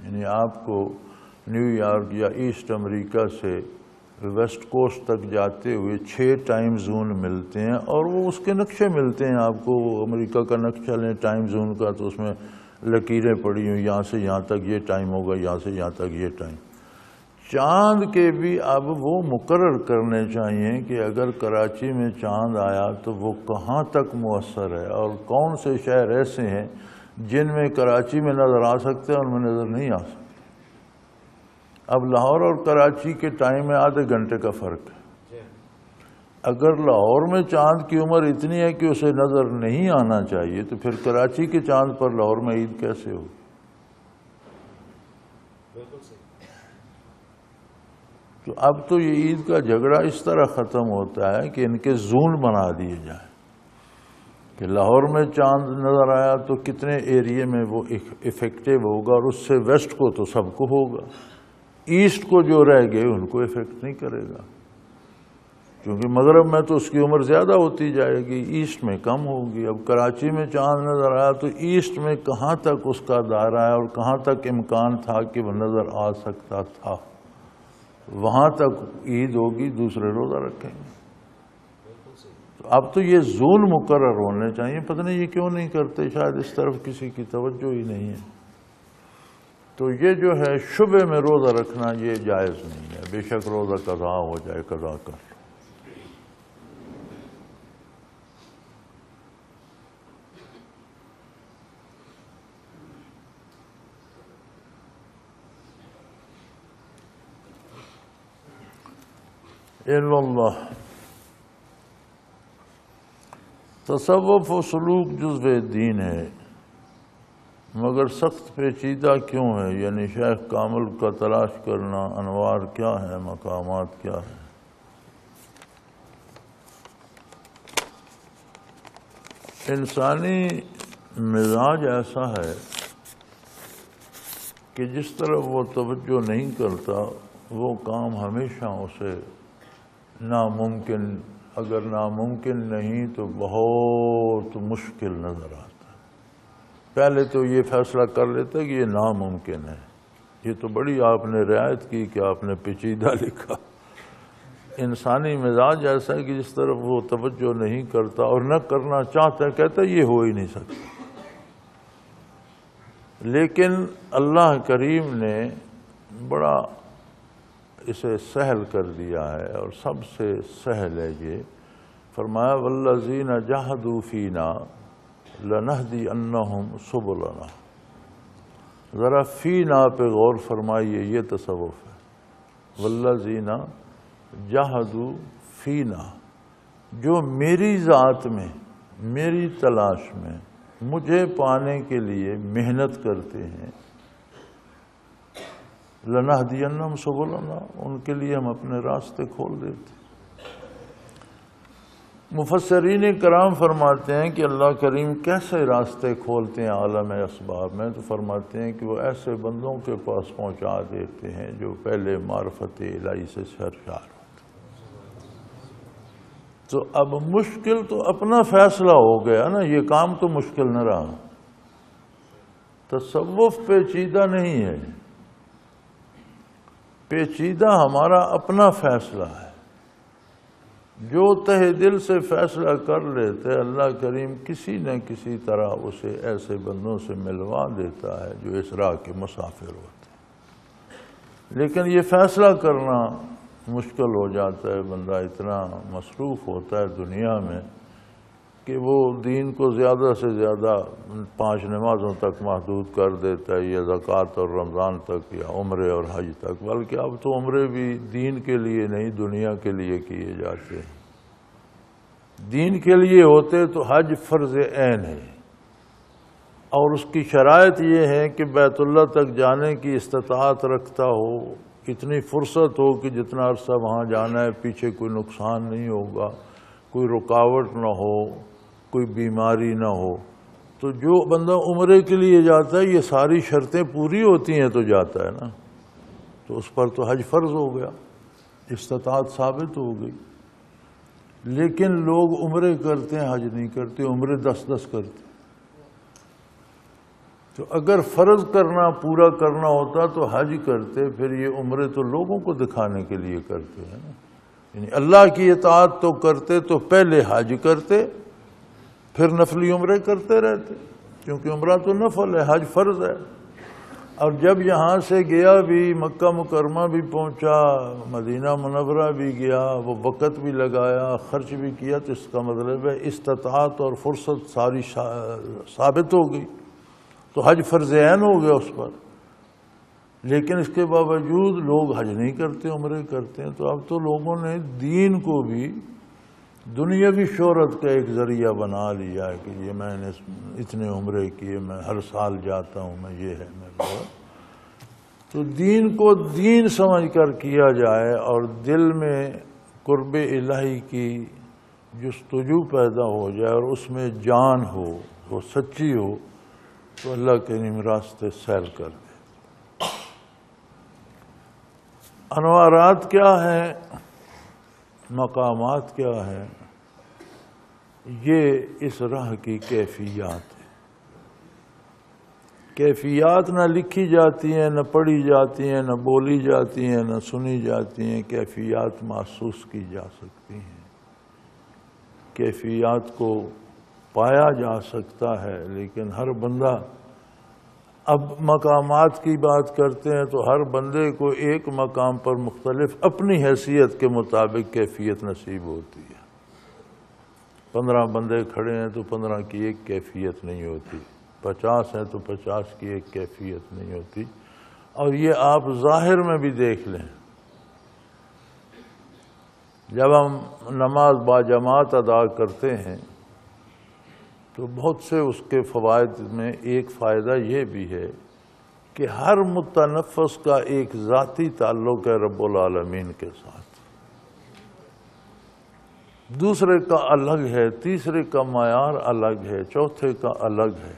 یعنی آپ کو نیو یارک یا ایسٹ امریکہ سے ویسٹ کوسٹ تک جاتے ہوئے 6 ٹائم زون ملتے ہیں، اور وہ اس کے نقشے ملتے ہیں آپ کو۔ امریکہ کا نقشہ لیں ٹائم زون کا تو اس میں لکیریں پڑی ہوئی، یہاں سے یہاں تک یہ ٹائم ہوگا، یہاں سے یہاں تک یہ ٹائم۔ چاند کے بھی اب وہ مقرر کرنے چاہیے کہ اگر کراچی میں چاند آیا تو وہ کہاں تک مؤثر ہے، اور کون سے شہر ایسے ہیں جن میں کراچی میں نظر آ سکتے ہیں اور ان میں نظر نہیں آ سکتے۔ اب لاہور اور کراچی کے ٹائم میں آدھے گھنٹے کا فرق ہے۔ اگر لاہور میں چاند کی عمر اتنی ہے کہ اسے نظر نہیں آنا چاہیے تو پھر کراچی کے چاند پر لاہور میں عید کیسے ہوگی؟ تو اب تو یہ عید کا جھگڑا اس طرح ختم ہوتا ہے کہ ان کے زون بنا دیے جائیں کہ لاہور میں چاند نظر آیا تو کتنے ایریے میں وہ افیکٹو ہوگا، اور اس سے ویسٹ کو تو سب کو ہوگا، ایسٹ کو جو رہ گئے ان کو افیکٹ نہیں کرے گا، کیونکہ مغرب میں تو اس کی عمر زیادہ ہوتی جائے گی، ایسٹ میں کم ہوگی۔ اب کراچی میں چاند نظر آیا تو ایسٹ میں کہاں تک اس کا دائرہ ہے اور کہاں تک امکان تھا کہ وہ نظر آ سکتا تھا، وہاں تک عید ہوگی، دوسرے روزہ رکھیں گے۔ اب تو یہ زون مقرر ہونے چاہیے، پتہ نہیں یہ کیوں نہیں کرتے، شاید اس طرف کسی کی توجہ ہی نہیں ہے۔ تو یہ جو ہے شبے میں روزہ رکھنا یہ جائز نہیں ہے، بے شک روزہ قضا ہو جائے قضا کر لو۔ اللہ تصوف و سلوک جزو دین ہے، مگر سخت پیچیدہ کیوں ہے؟ یعنی شیخ کامل کا تلاش کرنا، انوار کیا ہے، مقامات کیا ہے؟ انسانی مزاج ایسا ہے کہ جس طرف وہ توجہ نہیں کرتا وہ کام ہمیشہ اسے ناممکن، اگر ناممکن نہیں تو بہت مشکل نظر آتا ہے۔ پہلے تو یہ فیصلہ کر لیتا کہ یہ ناممکن ہے، یہ تو بڑی آپ نے رعایت کی کہ آپ نے پیچیدہ لکھا۔ انسانی مزاج ایسا ہے کہ جس طرف وہ توجہ نہیں کرتا اور نہ کرنا چاہتا ہے، کہتا ہے یہ ہو ہی نہیں سکتا۔ لیکن اللہ کریم نے بڑا اسے سہل کر دیا ہے، اور سب سے سہل ہے یہ۔ فرمایا والذین جاہدوا فینا لنہدینہم سبلنا۔ ذرا فینا پہ غور فرمائیے، یہ تصوف ہے۔ والذین جاہدوا فینا، جو میری ذات میں، میری تلاش میں، مجھے پانے کے لیے محنت کرتے ہیں، لنہدینہم سبلنا، ان کے لیے ہم اپنے راستے کھول دیتے۔ مفسرین کرام فرماتے ہیں کہ اللہ کریم کیسے راستے کھولتے ہیں عالم اسباب میں، تو فرماتے ہیں کہ وہ ایسے بندوں کے پاس پہنچا دیتے ہیں جو پہلے معرفت الہی سے سرشار ہوتے۔ تو اب مشکل تو اپنا فیصلہ ہو گیا نا، یہ کام تو مشکل نہ رہا۔ تصوف پیچیدہ نہیں ہے، پیچیدہ ہمارا اپنا فیصلہ ہے۔ جو تہ دل سے فیصلہ کر لیتے اللہ کریم کسی نہ کسی طرح اسے ایسے بندوں سے ملوا دیتا ہے جو اس راہ کے مسافر ہوتے ہیں۔ لیکن یہ فیصلہ کرنا مشکل ہو جاتا ہے، بندہ اتنا مصروف ہوتا ہے دنیا میں کہ وہ دین کو زیادہ سے زیادہ 5 نمازوں تک محدود کر دیتا ہے، یا زکوٰۃ اور رمضان تک، یا عمرے اور حج تک۔ بلکہ اب تو عمرے بھی دین کے لیے نہیں، دنیا کے لیے کیے جاتے ہیں۔ دین کے لیے ہوتے تو حج فرض عین ہے، اور اس کی شرائط یہ ہے کہ بیت اللہ تک جانے کی استطاعت رکھتا ہو، اتنی فرصت ہو کہ جتنا عرصہ وہاں جانا ہے پیچھے کوئی نقصان نہیں ہوگا، کوئی رکاوٹ نہ ہو، کوئی بیماری نہ ہو۔ تو جو بندہ عمرے کے لیے جاتا ہے یہ ساری شرطیں پوری ہوتی ہیں تو جاتا ہے نا، تو اس پر تو حج فرض ہو گیا، استطاعت ثابت ہو گئی۔ لیکن لوگ عمرے کرتے ہیں، حج نہیں کرتے، عمرے 10 کرتے۔ تو اگر فرض کرنا پورا کرنا ہوتا تو حج کرتے، پھر یہ عمرے تو لوگوں کو دکھانے کے لیے کرتے ہیں نا۔ یعنی اللہ کی اطاعت تو کرتے تو پہلے حج کرتے، پھر نفلی عمرے کرتے رہتے، کیونکہ عمرہ تو نفل ہے، حج فرض ہے۔ اور جب یہاں سے گیا بھی، مکہ مکرمہ بھی پہنچا، مدینہ منورہ بھی گیا، وہ وقت بھی لگایا، خرچ بھی کیا، تو اس کا مطلب ہے استطاعت اور فرصت ساری ثابت ہو گئی، تو حج فرض عین ہو گیا اس پر۔ لیکن اس کے باوجود لوگ حج نہیں کرتے، عمرے کرتے ہیں۔ تو اب تو لوگوں نے دین کو بھی دنیاوی شہرت کا ایک ذریعہ بنا لیا ہے کہ یہ میں نے اتنے عمرے کیے، میں ہر سال جاتا ہوں، میں یہ ہے، میں وہ ہے۔ تو دین کو دین سمجھ کر کیا جائے اور دل میں قرب الہی کی جستجو پیدا ہو جائے اور اس میں جان ہو، وہ سچی ہو، تو اللہ کریم راستے سیر کر دے۔ انوارات کیا ہیں، مقامات کیا ہیں، یہ اس راہ کی کیفیات ہے۔ کیفیات نہ لکھی جاتی ہیں، نہ پڑھی جاتی ہیں، نہ بولی جاتی ہیں، نہ سنی جاتی ہیں، کیفیات محسوس کی جا سکتی ہیں، کیفیات کو پایا جا سکتا ہے۔ لیکن ہر بندہ اب مقامات کی بات کرتے ہیں تو ہر بندے کو ایک مقام پر مختلف اپنی حیثیت کے مطابق کیفیت نصیب ہوتی ہے. 15 بندے کھڑے ہیں تو 15 کی ایک کیفیت نہیں ہوتی، 50 ہیں تو 50 کی ایک کیفیت نہیں ہوتی. اور یہ آپ ظاہر میں بھی دیکھ لیں، جب ہم نماز باجماعت ادا کرتے ہیں تو بہت سے اس کے فوائد میں ایک فائدہ یہ بھی ہے کہ ہر متنفس کا ایک ذاتی تعلق ہے رب العالمین کے ساتھ، دوسرے کا الگ ہے، تیسرے کا معیار الگ ہے، چوتھے کا الگ ہے.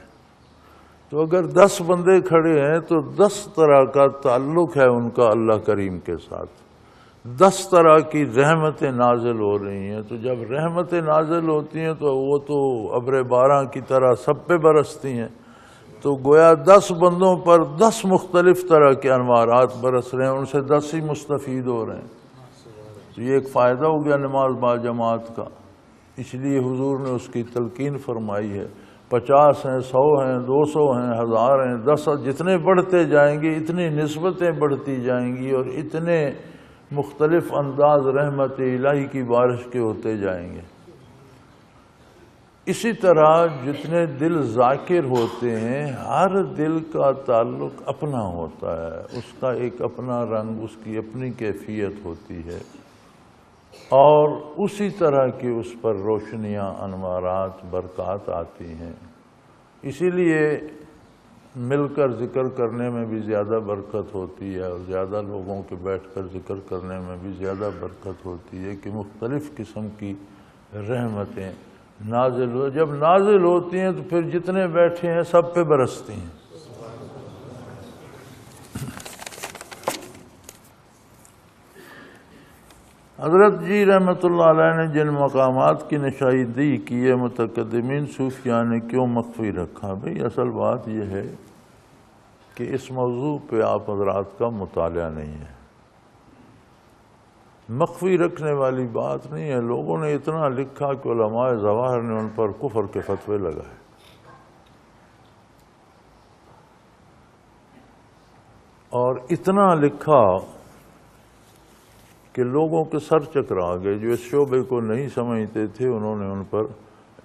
تو اگر 10 بندے کھڑے ہیں تو 10 طرح کا تعلق ہے ان کا اللہ کریم کے ساتھ، 10 طرح کی رحمتیں نازل ہو رہی ہیں. تو جب رحمتیں نازل ہوتی ہیں تو وہ تو ابر باران کی طرح سب پہ برستی ہیں، تو گویا 10 بندوں پر 10 مختلف طرح کے انوارات برس رہے ہیں، ان سے 10 ہی مستفید ہو رہے ہیں. تو یہ ایک فائدہ ہو گیا نماز باجماعت کا. اس لیے حضور نے اس کی تلقین فرمائی ہے. 50 ہیں، 100 ہیں، 200 ہیں، 1000 ہیں، 10 جتنے بڑھتے جائیں گے اتنی نسبتیں بڑھتی جائیں گی اور اتنے مختلف انداز رحمت الہی کی بارش کے ہوتے جائیں گے. اسی طرح جتنے دل ذاکر ہوتے ہیں ہر دل کا تعلق اپنا ہوتا ہے، اس کا ایک اپنا رنگ، اس کی اپنی کیفیت ہوتی ہے، اور اسی طرح کی اس پر روشنیاں، انوارات، برکات آتی ہیں. اسی لیے مل کر ذکر کرنے میں بھی زیادہ برکت ہوتی ہے اور زیادہ لوگوں کے بیٹھ کر ذکر کرنے میں بھی زیادہ برکت ہوتی ہے کہ مختلف قسم کی رحمتیں نازل ہو. جب نازل ہوتی ہیں تو پھر جتنے بیٹھے ہیں سب پہ برستی ہیں. حضرت جی رحمۃ اللہ علیہ نے جن مقامات کی نشاندہی کی ہے متقدمین صوفیاء نے کیوں مخفی رکھا؟ بھئی اصل بات یہ ہے کہ اس موضوع پہ آپ حضرات کا مطالعہ نہیں ہے. مخفی رکھنے والی بات نہیں ہے. لوگوں نے اتنا لکھا کہ علماء ظواہر نے ان پر کفر کے فتوے لگائے، اور اتنا لکھا کہ لوگوں کے سر چکرا گئے. جو اس شعبے کو نہیں سمجھتے تھے انہوں نے ان پر،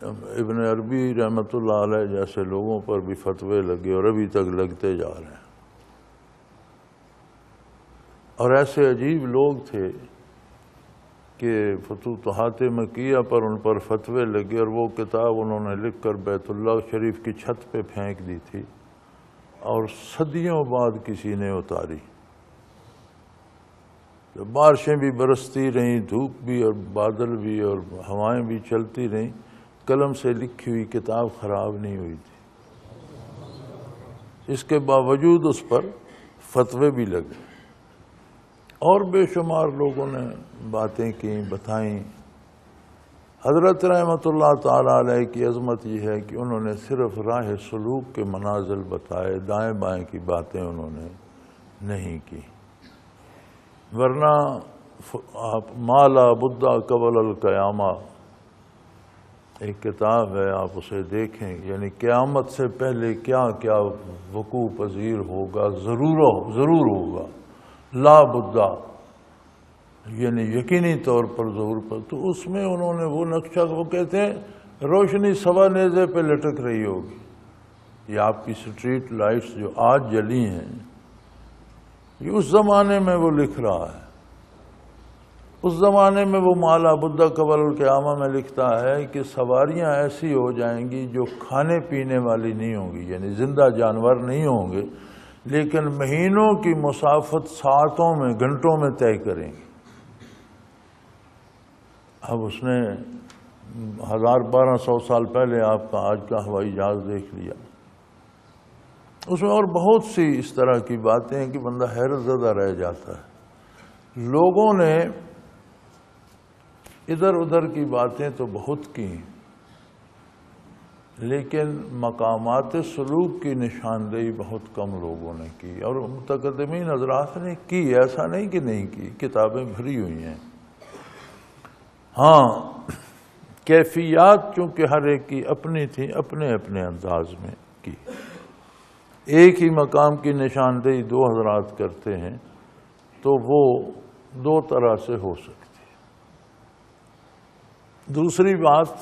ابن عربی رحمۃ اللہ علیہ جیسے لوگوں پر بھی فتوے لگے اور ابھی تک لگتے جا رہے ہیں. اور ایسے عجیب لوگ تھے کہ فتوحات مکیہ پر ان پر فتوے لگے اور وہ کتاب انہوں نے لکھ کر بیت اللہ شریف کی چھت پہ پھینک دی تھی اور صدیوں بعد کسی نے اتاری. بارشیں بھی برستی رہیں، دھوپ بھی اور بادل بھی اور ہوائیں بھی چلتی رہیں، قلم سے لکھی ہوئی کتاب خراب نہیں ہوئی تھی. اس کے باوجود اس پر فتوے بھی لگے اور بے شمار لوگوں نے باتیں کی، بتائیں. حضرت رحمۃ اللہ تعالیٰ علیہ کی عظمت یہ ہے کہ انہوں نے صرف راہ سلوک کے منازل بتائے، دائیں بائیں کی باتیں انہوں نے نہیں کی. ورنہ مالا بدھا قبل القیامہ ایک کتاب ہے، آپ اسے دیکھیں، یعنی قیامت سے پہلے کیا کیا وقوع پذیر ہوگا، ضرور ہوگا، لا بدھا یعنی یقینی طور پر ظہور پر. تو اس میں انہوں نے وہ نقشہ، وہ کہتے ہیں روشنی سوا نیزے پہ لٹک رہی ہوگی. یہ آپ کی سٹریٹ لائٹس جو آج جلی ہیں، یہ اس زمانے میں وہ لکھ رہا ہے. اس زمانے میں وہ مالا بدھا قبل القیامہ میں لکھتا ہے کہ سواریاں ایسی ہو جائیں گی جو کھانے پینے والی نہیں ہوں گی، یعنی زندہ جانور نہیں ہوں گے، لیکن مہینوں کی مسافت ساعتوں میں، گھنٹوں میں طے کریں گی. اب اس نے 1200 سال پہلے آپ کا آج کا ہوائی جہاز دیکھ لیا. اس میں اور بہت سی اس طرح کی باتیں ہیں کہ بندہ حیرت زدہ رہ جاتا ہے. لوگوں نے ادھر ادھر کی باتیں تو بہت کی، لیکن مقامات سلوک کی نشاندہی بہت کم لوگوں نے کی، اور متقدمین حضرات نے کی، ایسا نہیں کہ نہیں کی، کتابیں بھری ہوئی ہیں. ہاں کیفیات چونکہ ہر ایک کی اپنی تھی، اپنے اپنے انداز میں کی. ایک ہی مقام کی نشاندہی دو حضرات کرتے ہیں تو وہ دو طرح سے ہو سکتی ہے۔ دوسری بات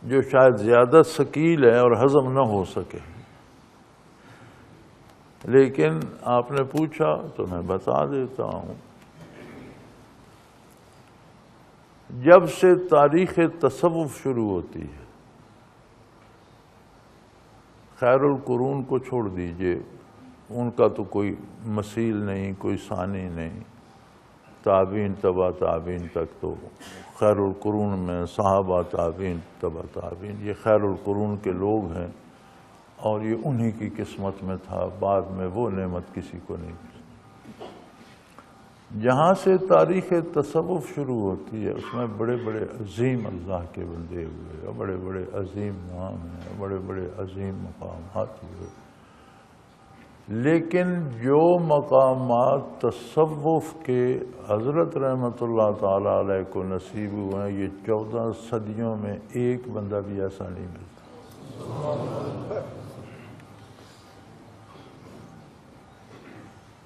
جو شاید زیادہ ثقیل ہے اور ہضم نہ ہو سکے، لیکن آپ نے پوچھا تو میں بتا دیتا ہوں۔ جب سے تاریخ تصوف شروع ہوتی ہے، خیر القرون کو چھوڑ دیجئے، ان کا تو کوئی مثیل نہیں، کوئی ثانی نہیں، تابعین تبع تابعین تک تو خیر القرون میں صحابہ تابعین تبع تابعین، یہ خیر القرون کے لوگ ہیں اور یہ انہی کی قسمت میں تھا، بعد میں وہ نعمت کسی کو نہیں ملی۔ جہاں سے تاریخ تصوف شروع ہوتی ہے اس میں بڑے بڑے عظیم اللہ کے بندے ہوئے، بڑے بڑے عظیم نام ہیں، بڑے بڑے عظیم مقامات ہوئے، لیکن جو مقامات تصوف کے حضرت رحمۃ اللہ تعالی علیہ کو نصیب ہوئے ہیں، یہ 14 صدیوں میں ایک بندہ بھی ایسا نہیں ملتا۔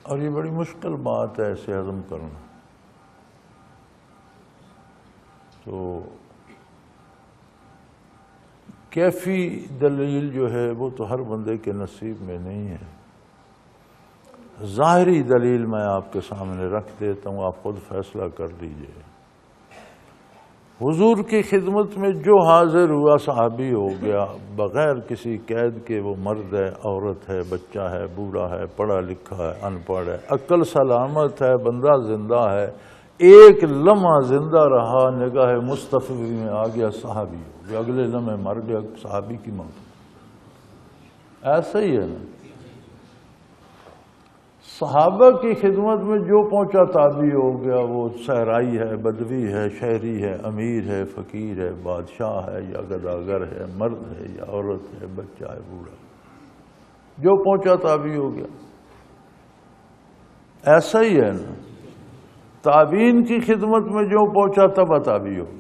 اور یہ بڑی مشکل بات ہے ایسے ہضم کرنا۔ تو کیفی دلیل جو ہے وہ تو ہر بندے کے نصیب میں نہیں ہے۔ ظاہری دلیل میں آپ کے سامنے رکھ دیتا ہوں، آپ خود فیصلہ کر لیجئے۔ حضور کی خدمت میں جو حاضر ہوا صحابی ہو گیا، بغیر کسی قید کے، وہ مرد ہے، عورت ہے، بچہ ہے، بوڑھا ہے، پڑھا لکھا ہے، ان پڑھ ہے، عقل سلامت ہے، بندہ زندہ ہے، ایک لمحہ زندہ رہا، نگاہ مصطفی میں آ گیا، صحابی ہو گیا، اگلے لمحے مر گیا، صحابی کی موت۔ ایسا ہی ہے نا، صحابہ کی خدمت میں جو پہنچا تابعی ہو گیا، وہ صحرائی ہے، بدوی ہے، شہری ہے، امیر ہے، فقیر ہے، بادشاہ ہے یا گداگر ہے، مرد ہے یا عورت ہے، بچہ ہے، بوڑھا، جو پہنچا تابعی ہو گیا۔ ایسا ہی ہے نا، تابعین کی خدمت میں جو پہنچا تبع تابعی ہو گیا۔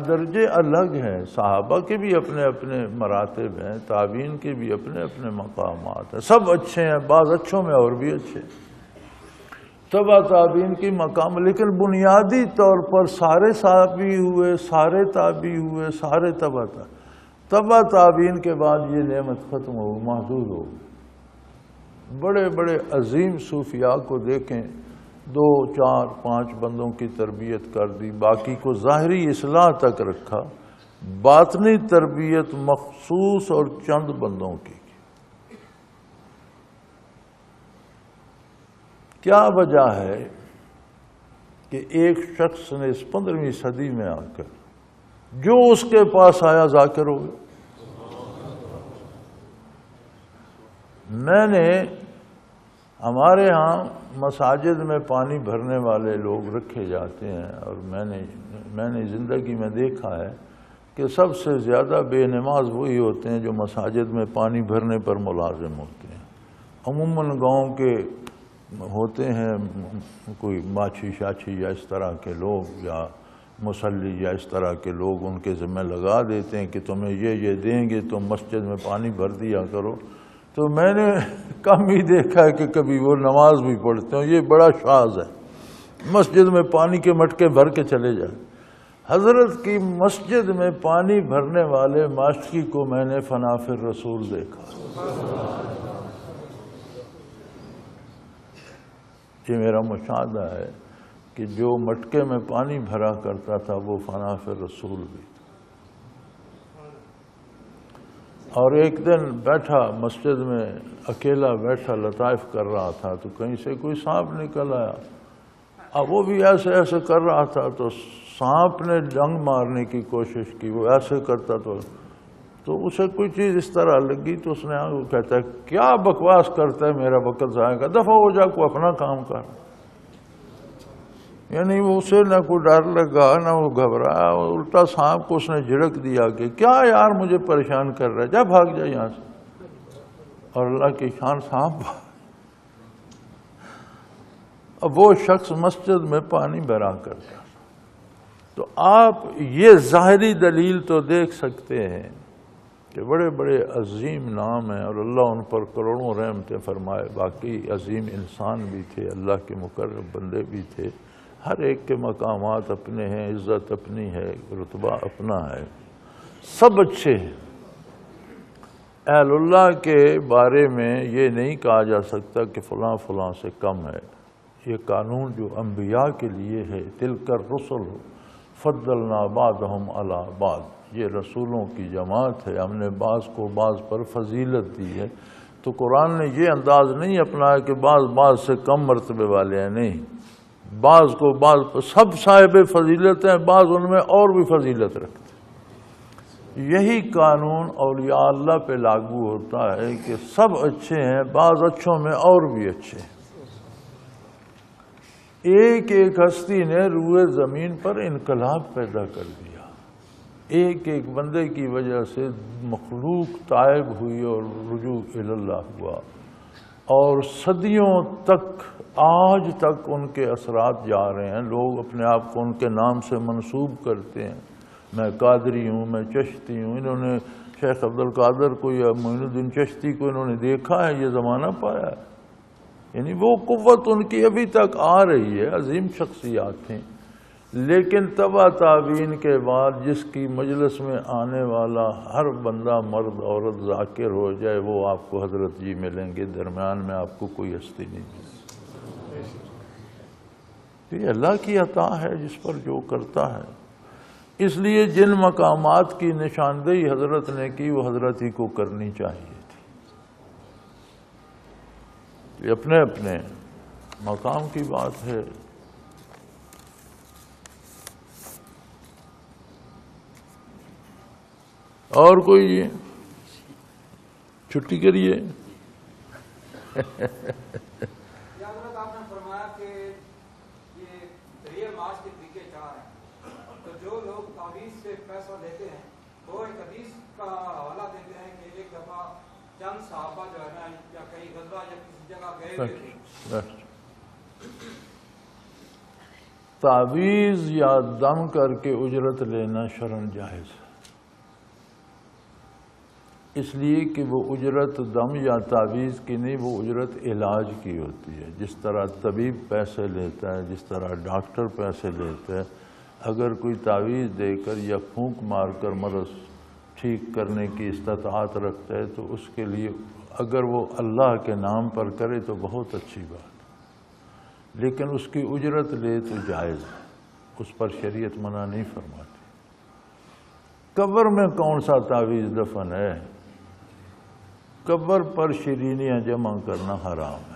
درجے الگ ہیں، صحابہ کے بھی اپنے اپنے مراتب ہیں، تابعین کے بھی اپنے اپنے مقامات ہیں، سب اچھے ہیں، بعض اچھوں میں اور بھی اچھے، تبع تابعین کی مقام، لیکن بنیادی طور پر سارے صحابی ہوئے، سارے تابعی ہوئے، سارے تبع تابعین کے بعد یہ نعمت ختم ہو، محدود ہو۔ بڑے بڑے عظیم صوفیاء کو دیکھیں، 2 4 5 بندوں کی تربیت کر دی، باقی کو ظاہری اصلاح تک رکھا، باطنی تربیت مخصوص اور چند بندوں کی۔ کیا وجہ ہے کہ ایک شخص نے اس 15ویں صدی میں آ کر جو اس کے پاس آیا ذاکر ہو گیا؟ میں نے ہمارے ہاں مساجد میں پانی بھرنے والے لوگ رکھے جاتے ہیں، اور میں نے زندگی میں دیکھا ہے کہ سب سے زیادہ بے نماز وہی ہوتے ہیں جو مساجد میں پانی بھرنے پر ملازم ہوتے ہیں۔ عموماً گاؤں کے ہوتے ہیں کوئی ماچھی شاچھی یا اس طرح کے لوگ، یا مصلی یا اس طرح کے لوگ، ان کے ذمہ لگا دیتے ہیں کہ تمہیں یہ دیں گے، تم مسجد میں پانی بھر دیا کرو۔ تو میں نے کم ہی دیکھا ہے کہ کبھی وہ نماز بھی پڑھتے ہیں، یہ بڑا شاذ ہے، مسجد میں پانی کے مٹکے بھر کے چلے جائیں۔ حضرت کی مسجد میں پانی بھرنے والے ماشکی کو میں نے فنا فی الرسول دیکھا۔ یہ میرا مشاہدہ ہے کہ جو مٹکے میں پانی بھرا کرتا تھا وہ فنا فی الرسول بھی تھا۔ اور ایک دن بیٹھا مسجد میں، اکیلا بیٹھا لطائف کر رہا تھا، تو کہیں سے کوئی سانپ نکل آیا۔ اب وہ بھی ایسے کر رہا تھا، تو سانپ نے ڈنگ مارنے کی کوشش کی، وہ ایسے کرتا تو اسے کوئی چیز اس طرح لگی، تو اس نے وہ کہتا ہے کیا بکواس کرتا ہے، میرا وقت ضائع کر، دفعہ ہو جا، کو اپنا کام کر۔ یعنی وہ اسے نہ کوئی ڈر لگا، نہ وہ گھبرایا، الٹا سانپ کو اس نے جھڑک دیا کہ کیا یار مجھے پریشان کر رہا ہے، جا بھاگ جا یہاں سے۔ اور اللہ کی شان، سانپ۔ اب وہ شخص مسجد میں پانی بھرا کرتا۔ تو آپ یہ ظاہری دلیل تو دیکھ سکتے ہیں کہ بڑے بڑے عظیم نام ہیں اور اللہ ان پر کروڑوں رحمتیں فرمائے. باقی عظیم انسان بھی تھے، اللہ کے مقرب بندے بھی تھے. ہر ایک کے مقامات اپنے ہیں، عزت اپنی ہے، رتبہ اپنا ہے، سب اچھے ہیں. اہل اللہ کے بارے میں یہ نہیں کہا جا سکتا کہ فلاں فلاں سے کم ہے. یہ قانون جو انبیاء کے لیے ہے، تلک الرسل فضلنا بعضهم علی بعض، یہ رسولوں کی جماعت ہے، ہم نے بعض کو بعض پر فضیلت دی ہے. تو قرآن نے یہ انداز نہیں اپنایا کہ بعض سے کم مرتبے والے ہیں، نہیں، بعض کو بعض پر سب صاحب فضیلت ہیں، بعض ان میں اور بھی فضیلت رکھتے ہیں. یہی قانون اولیاء اللہ پہ لاگو ہوتا ہے کہ سب اچھے ہیں، بعض اچھوں میں اور بھی اچھے ہیں. ایک ایک ہستی نے روئے زمین پر انقلاب پیدا کر دیا. ایک ایک بندے کی وجہ سے مخلوق تائب ہوئی اور رجوع اللہ ہوا، اور صدیوں تک آج تک ان کے اثرات جا رہے ہیں. لوگ اپنے آپ کو ان کے نام سے منسوب کرتے ہیں، میں قادری ہوں، میں چشتی ہوں. انہوں نے شیخ عبد القادر کو یا معین الدین چشتی کو انہوں نے دیکھا ہے، یہ زمانہ پایا ہے. یعنی وہ قوت ان کی ابھی تک آ رہی ہے. عظیم شخصیات تھیں، لیکن تبا تعبین کے بعد جس کی مجلس میں آنے والا ہر بندہ مرد عورت ذاکر ہو جائے، وہ آپ کو حضرت جی ملیں گے، درمیان میں آپ کو کوئی ہستی نہیں ملے. یہ اللہ کی عطا ہے جس پر جو کرتا ہے. اس لیے جن مقامات کی نشاندہی حضرت نے کی وہ حضرت ہی کو کرنی چاہیے تھی. یہ اپنے اپنے مقام کی بات ہے. اور کوئی چھٹی کریے. حضرت آپ نے فرمایا کہ یہ ریئل ماس کے طریقے 4 ہیں. تو جو لوگ تعویذ سے پیسہ لیتے ہیں وہ ایک حدیث کا حوالہ دیتے ہیں کہ ایک دفعہ چند صحابہ جو ہے نا یا کہیں غزوہ یا کسی جگہ گئے ہوئے تھے. تعویذ یا دم کر کے اجرت لینا شرعاً جائز ہے، اس لیے کہ وہ اجرت دم یا تعویذ کی نہیں، وہ اجرت علاج کی ہوتی ہے. جس طرح طبیب پیسے لیتا ہے، جس طرح ڈاکٹر پیسے لیتا ہے، اگر کوئی تعویذ دے کر یا پھونک مار کر مرض ٹھیک کرنے کی استطاعت رکھتا ہے تو اس کے لیے اگر وہ اللہ کے نام پر کرے تو بہت اچھی بات ہے، لیکن اس کی اجرت لے تو جائز ہے، اس پر شریعت منع نہیں فرماتی. قبر میں کون سا تعویذ دفن ہے؟ قبر پر شیرینیاں جمع کرنا حرام ہے.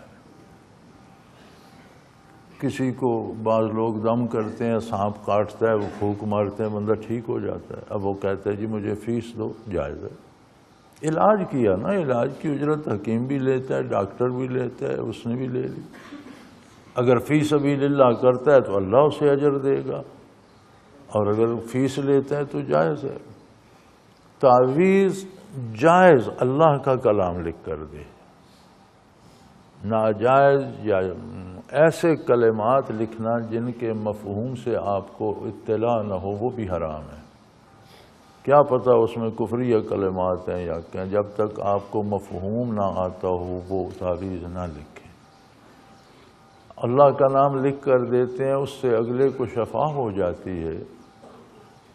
کسی کو بعض لوگ دم کرتے ہیں، سانپ کاٹتا ہے، وہ پھونک مارتے ہیں، بندہ ٹھیک ہو جاتا ہے. اب وہ کہتا ہے جی مجھے فیس دو، جائز ہے. علاج کیا نا، علاج کی اجرت حکیم بھی لیتا ہے، ڈاکٹر بھی لیتا ہے، اس نے بھی لے لی. اگر فی سبیل اللہ کرتا ہے تو اللہ اسے اجر دے گا، اور اگر فیس لیتا ہے تو جائز ہے. تعویذ جائز اللہ کا کلام لکھ کر دے، ناجائز یا ایسے کلمات لکھنا جن کے مفہوم سے آپ کو اطلاع نہ ہو وہ بھی حرام ہے. کیا پتہ اس میں کفریہ کلمات ہیں یا کیا. جب تک آپ کو مفہوم نہ آتا ہو وہ تعویذ نہ لکھیں. اللہ کا نام لکھ کر دیتے ہیں، اس سے اگلے کو شفا ہو جاتی ہے،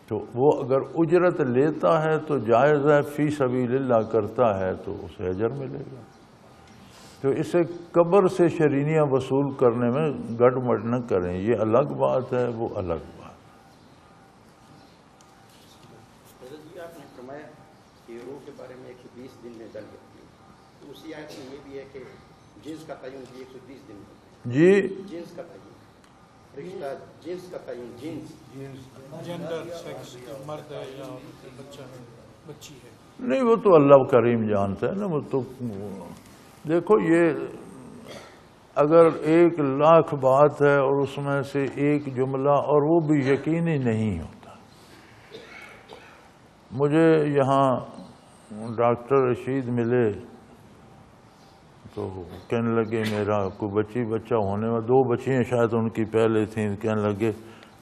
تو وہ اگر اجرت لیتا ہے تو جائز ہے، فی سبیل اللہ کرتا ہے تو اسے اجر ملے گا. تو اسے قبر سے شرینیاں وصول کرنے میں گڑ مڑ نہ کریں، یہ الگ بات ہے، وہ الگ بات. حضرت جی آپ نے فرمایا کہ روح کے بارے میں 120 دن میں جل جاتی ہے، تو اسی آیت میں یہ بھی ہے کہ جنس کا تعین بھی 120 دن میں. جی جنس کا تعین، رشتہ جنس کا تعین، جنس جنڈر سیکس، مرد ہے یا بچہ ہے بچی ہے. نہیں، وہ تو اللہ کریم جانتا ہے نا. وہ تو دیکھو، یہ اگر 1,00,000 بات ہے اور اس میں سے ایک جملہ اور وہ بھی یقینی نہیں ہوتا. مجھے یہاں ڈاکٹر رشید ملے تو کہنے لگے میرا کوئی بچہ ہونے والا، 2 بچیاں شاید ان کی پہلے تھیں. کہنے لگے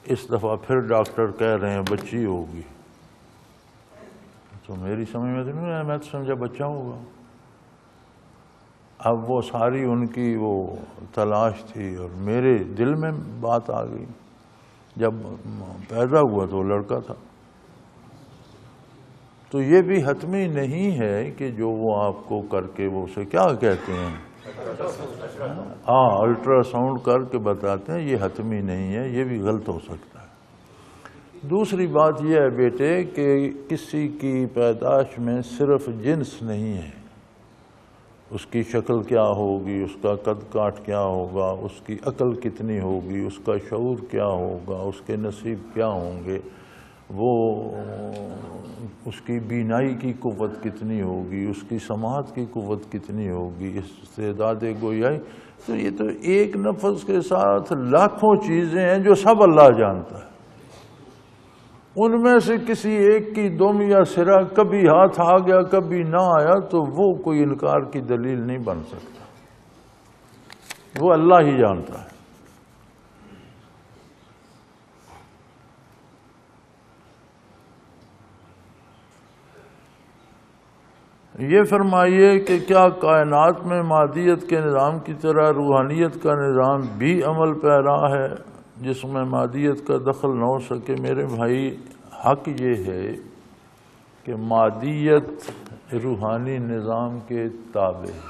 اس دفعہ پھر ڈاکٹر کہہ رہے ہیں بچی ہوگی. تو میری سمجھ میں تو نہیں آیا، میں تو سمجھا بچہ ہوگا۔ اب وہ ساری ان کی وہ تلاش تھی، اور میرے دل میں بات آ گئی جب پیدا ہوا تو وہ لڑکا تھا۔ تو یہ بھی حتمی نہیں ہے کہ جو وہ آپ کو کر کے وہ اسے کیا کہتے ہیں، الٹرا ساؤنڈ کر کے بتاتے ہیں، یہ حتمی نہیں ہے، یہ بھی غلط ہو سکتا ہے۔ دوسری بات یہ ہے بیٹے کہ کسی کی پیدائش میں صرف جنس نہیں ہے، اس کی شکل کیا ہوگی، اس کا قد کاٹ کیا ہوگا، اس کی عقل کتنی ہوگی، اس کا شعور کیا ہوگا، اس کے نصیب کیا ہوں گے، وہ اس کی بینائی کی قوت کتنی ہوگی، اس کی سماعت کی قوت کتنی ہوگی، استعداد گویائی۔ تو یہ تو ایک نفس کے ساتھ لاکھوں چیزیں ہیں جو سب اللہ جانتا ہے۔ ان میں سے کسی ایک کی دم یا سرا کبھی ہاتھ آ گیا کبھی نہ آیا تو وہ کوئی انکار کی دلیل نہیں بن سکتا، وہ اللہ ہی جانتا ہے۔ یہ فرمائیے کہ کیا کائنات میں مادیت کے نظام کی طرح روحانیت کا نظام بھی عمل پیرا ہے جس میں مادیت کا دخل نہ ہو سکے؟ میرے بھائی، حق یہ ہے کہ مادیت روحانی نظام کے تابع ہے۔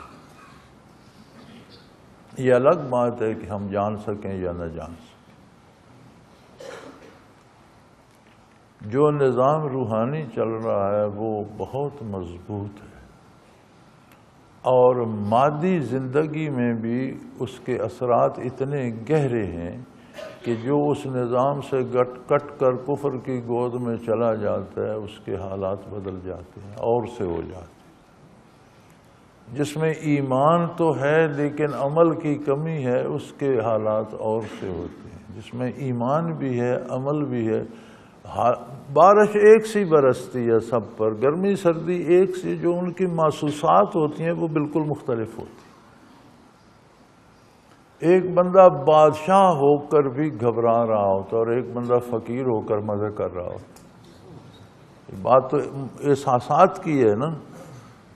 یہ الگ بات ہے کہ ہم جان سکیں یا نہ جان سکیں۔ جو نظام روحانی چل رہا ہے وہ بہت مضبوط ہے، اور مادی زندگی میں بھی اس کے اثرات اتنے گہرے ہیں کہ جو اس نظام سے کٹ کر کفر کی گود میں چلا جاتا ہے اس کے حالات بدل جاتے ہیں اور سے ہو جاتے ہیں۔ جس میں ایمان تو ہے لیکن عمل کی کمی ہے اس کے حالات اور سے ہوتے ہیں۔ جس میں ایمان بھی ہے عمل بھی ہے، بارش ایک سی برستی ہے سب پر، گرمی سردی ایک سی، جو ان کی محسوسات ہوتی ہیں وہ بالکل مختلف ہوتی ہیں۔ ایک بندہ بادشاہ ہو کر بھی گھبرا رہا ہوتا اور ایک بندہ فقیر ہو کر مزے کر رہا ہوتا۔ بات تو احساسات کی ہے نا،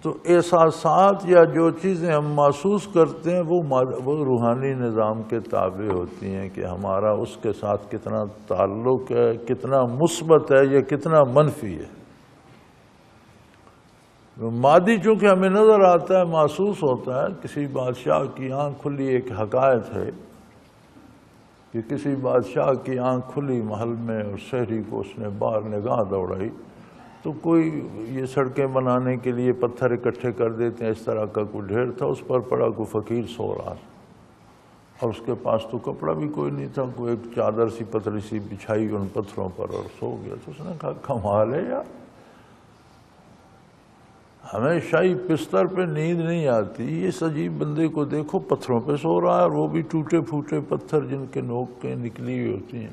تو احساسات یا جو چیزیں ہم محسوس کرتے ہیں وہ روحانی نظام کے تابع ہوتی ہیں کہ ہمارا اس کے ساتھ کتنا تعلق ہے، کتنا مثبت ہے یا کتنا منفی ہے۔ مادی چونکہ ہمیں نظر آتا ہے، محسوس ہوتا ہے۔ کسی بادشاہ کی آنکھ کھلی، ایک حکایت ہے کہ کسی بادشاہ کی آنکھ کھلی محل میں اور شہری کو اس نے باہر نگاہ دوڑائی، تو کوئی یہ سڑکیں بنانے کے لیے پتھر اکٹھے کر دیتے ہیں، اس طرح کا کوئی ڈھیر تھا، اس پر پڑا کوئی فقیر سو رہا تھا، اور اس کے پاس تو کپڑا بھی کوئی نہیں تھا، کوئی ایک چادر سی پتلی سی بچھائی ان پتھروں پر اور سو گیا۔ تو اس نے کہا کمال ہے یار، ہمیں شاہی بستر پہ نیند نہیں آتی، اس عجیب بندے کو دیکھو پتھروں پہ سو رہا ہے، اور وہ بھی ٹوٹے پھوٹے پتھر جن کے نوکیں نکلی ہوئی ہوتی ہیں۔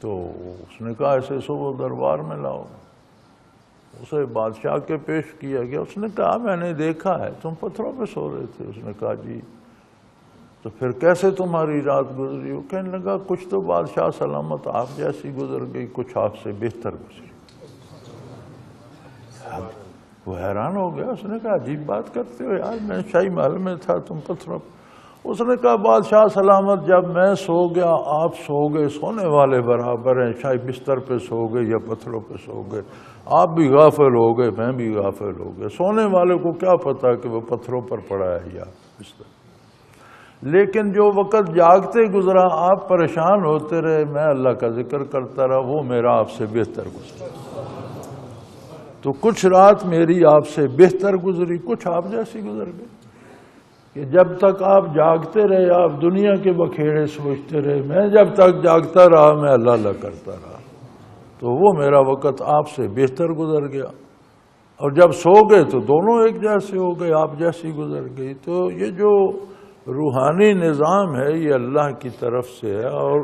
تو اس نے کہا ایسے سو وہ دربار میں لاؤ۔ اسے بادشاہ کے پیش کیا گیا۔ اس نے کہا میں نے دیکھا ہے تم پتھروں پہ سو رہے تھے۔ اس نے کہا جی۔ تو پھر کیسے تمہاری رات گزری؟ وہ کہنے لگا کچھ تو بادشاہ سلامت آپ جیسی گزر گئی، کچھ آپ سے بہتر گزری۔ وہ حیران ہو گیا۔ اس نے کہا عجیب بات کرتے ہو یار، میں شاہی محل میں تھا، تم پتھروں پہ۔ اس نے کہا بادشاہ سلامت، جب میں سو گیا آپ سو گئے، سونے والے برابر ہیں، شاہی بستر پہ سو گئے یا پتھروں پہ سو گئے، آپ بھی غافل ہو گئے میں بھی غافل ہو گئے۔ سونے والے کو کیا پتا کہ وہ پتھروں پر پڑا ہے یا بستر۔ لیکن جو وقت جاگتے گزرا آپ پریشان ہوتے رہے، میں اللہ کا ذکر کرتا رہا، وہ میرا آپ سے بہتر گزرا۔ تو کچھ رات میری آپ سے بہتر گزری، کچھ آپ جیسی گزر گئی۔ کہ جب تک آپ جاگتے رہے آپ دنیا کے بکھیڑے سوچتے رہے، میں جب تک جاگتا رہا میں اللہ اللہ کرتا رہا، تو وہ میرا وقت آپ سے بہتر گزر گیا۔ اور جب سو گئے تو دونوں ایک جیسے ہو گئے، آپ جیسی گزر گئی۔ تو یہ جو روحانی نظام ہے یہ اللہ کی طرف سے ہے، اور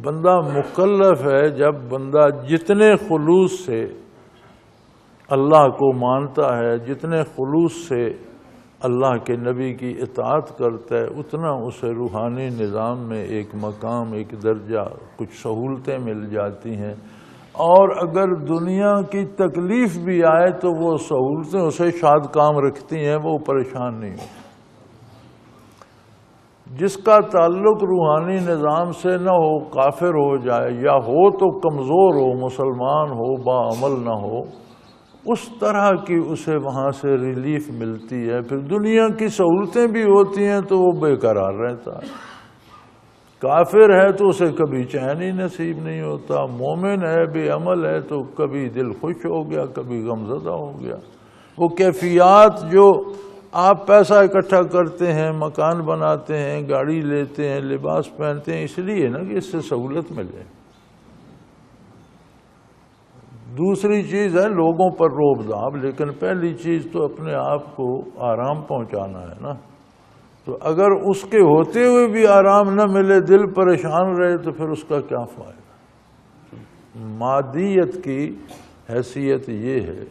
بندہ مکلف ہے جب بندہ جتنے خلوص سے اللہ کو مانتا ہے، جتنے خلوص سے اللہ کے نبی کی اطاعت کرتا ہے، اتنا اسے روحانی نظام میں ایک مقام، ایک درجہ، کچھ سہولتیں مل جاتی ہیں۔ اور اگر دنیا کی تکلیف بھی آئے تو وہ سہولتیں اسے شاد کام رکھتی ہیں، وہ پریشان نہیں ہوتی۔ جس کا تعلق روحانی نظام سے نہ ہو، کافر ہو جائے، یا ہو تو کمزور ہو، مسلمان ہو، باعمل نہ ہو، اس طرح کی اسے وہاں سے ریلیف ملتی ہے۔ پھر دنیا کی سہولتیں بھی ہوتی ہیں تو وہ بے قرار رہتا ہے۔ کافر ہے تو اسے کبھی چین ہی نصیب نہیں ہوتا، مومن ہے، بے عمل ہے تو کبھی دل خوش ہو گیا، کبھی غمزدہ ہو گیا۔ وہ کیفیات جو آپ پیسہ اکٹھا کرتے ہیں، مکان بناتے ہیں، گاڑی لیتے ہیں، لباس پہنتے ہیں، اس لیے نا کہ اس سے سہولت ملے۔ دوسری چیز ہے لوگوں پر روب داب، لیکن پہلی چیز تو اپنے آپ کو آرام پہنچانا ہے نا۔ تو اگر اس کے ہوتے ہوئے بھی آرام نہ ملے، دل پریشان رہے، تو پھر اس کا کیا فائدہ؟ مادیت کی حیثیت یہ ہے،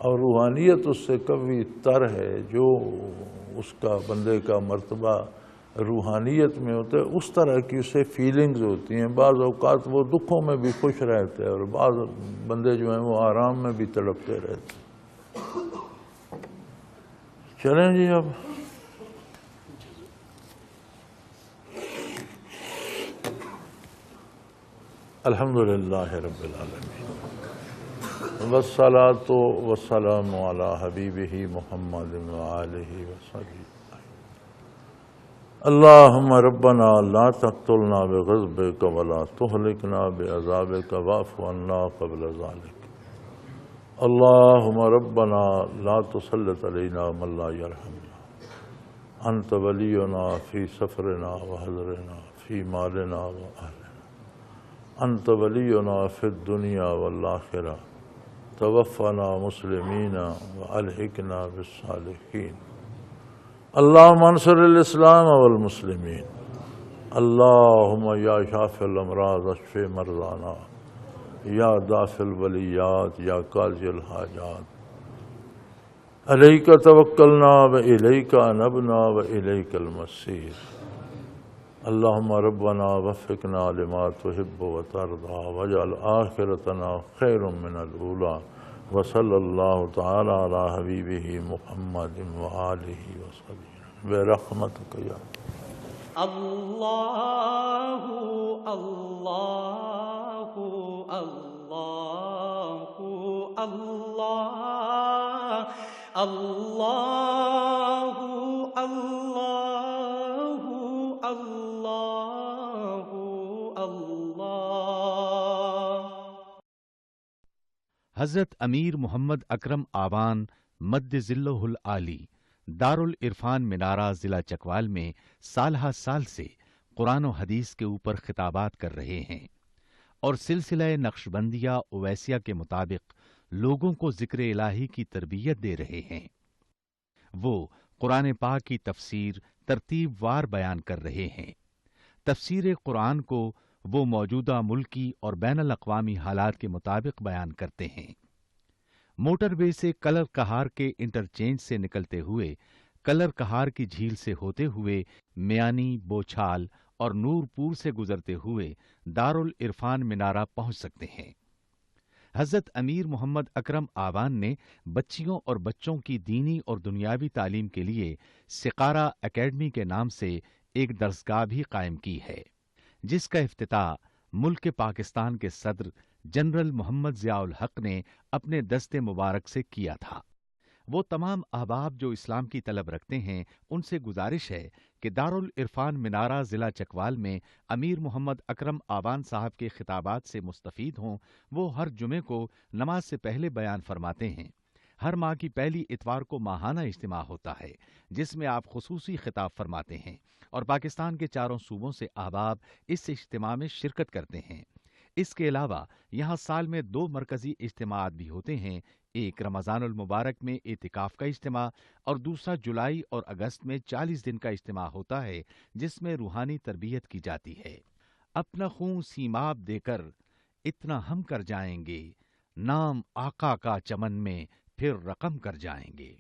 اور روحانیت اس سے قوی تر ہے۔ جو اس کا بندے کا مرتبہ روحانیت میں ہوتا ہے، اس طرح کی اسے فیلنگز ہوتی ہیں۔ بعض اوقات وہ دکھوں میں بھی خوش رہتے ہیں، اور بعض بندے جو ہیں وہ آرام میں بھی تڑپتے رہتے ہیں۔ چلیں جی اب الحمدللہ رب العالمین، والصلاة والسلام علی حبیبہ محمد وآلہ وصحبہ۔ اللہم ربنا لا تقتلنا بغضبک ولا تہلکنا بعذابک واعف عنا قبل ذلک۔ اللہم ربنا لا تسلط علینا من لا یرحمنا، انت ولینا فی سفرنا وحضرنا فی مالنا واہلنا، انت ولینا فی الدنیا والآخرہ، توفنا مسلمین والحقنا بالصالحین۔ اللہم انصر الاسلام والمسلمین، اللہم یا شافی الامراض اشف مرضانا، یا دافع البلیات، یا قاضی الحاجات، علیک توکلنا و الیک انبنا و الیک المصیر۔ اللہم ربنا وفقنا لما تحب و ترضى واجعل آخرتنا خیر من الاولی، وصلی اللہ تعالی علی حبیبہ محمد وآلہ وصحبہ برحمتک یا اللہ اللہ اللہ اللہ اللہ اللہ اللہ۔ حضرت امیر محمد اکرم آوان مد ظلہ العالی دارالعرفان منارہ ضلع چکوال میں سالہ سال سے قرآن و حدیث کے اوپر خطابات کر رہے ہیں، اور سلسلہ نقشبندیہ اویسیہ کے مطابق لوگوں کو ذکر الہی کی تربیت دے رہے ہیں۔ وہ قرآن پاک کی تفسیر ترتیب وار بیان کر رہے ہیں۔ تفسیر قرآن کو وہ موجودہ ملکی اور بین الاقوامی حالات کے مطابق بیان کرتے ہیں۔ موٹر وے سے کلر کہار کے انٹرچینج سے نکلتے ہوئے، کلر کہار کی جھیل سے ہوتے ہوئے، میانی، بوچھال اور نور پور سے گزرتے ہوئے دارالعرفان منارہ پہنچ سکتے ہیں۔ حضرت امیر محمد اکرم آوان نے بچیوں اور بچوں کی دینی اور دنیاوی تعلیم کے لیے سقارہ اکیڈمی کے نام سے ایک درسگاہ بھی قائم کی ہے، جس کا افتتاح ملک پاکستان کے صدر جنرل محمد ضیاء الحق نے اپنے دست مبارک سے کیا تھا۔ وہ تمام احباب جو اسلام کی طلب رکھتے ہیں، ان سے گزارش ہے کہ دارالعرفان منارہ ضلع چکوال میں امیر محمد اکرم آوان صاحب کے خطابات سے مستفید ہوں۔ وہ ہر جمعے کو نماز سے پہلے بیان فرماتے ہیں۔ ہر ماہ کی پہلی اتوار کو ماہانہ اجتماع ہوتا ہے، جس میں آپ خصوصی خطاب فرماتے ہیں، اور پاکستان کے چاروں صوبوں سے احباب اس اجتماع میں شرکت کرتے ہیں۔ اس کے علاوہ یہاں سال میں 2 مرکزی اجتماعات بھی ہوتے ہیں، ایک رمضان المبارک میں اعتکاف کا اجتماع، اور دوسرا جولائی اور اگست میں 40 دن کا اجتماع ہوتا ہے، جس میں روحانی تربیت کی جاتی ہے۔ اپنا خون سیماب دے کر اتنا ہم کر جائیں گے، نام آقا کا چمن میں پھر رقم کر جائیں گے۔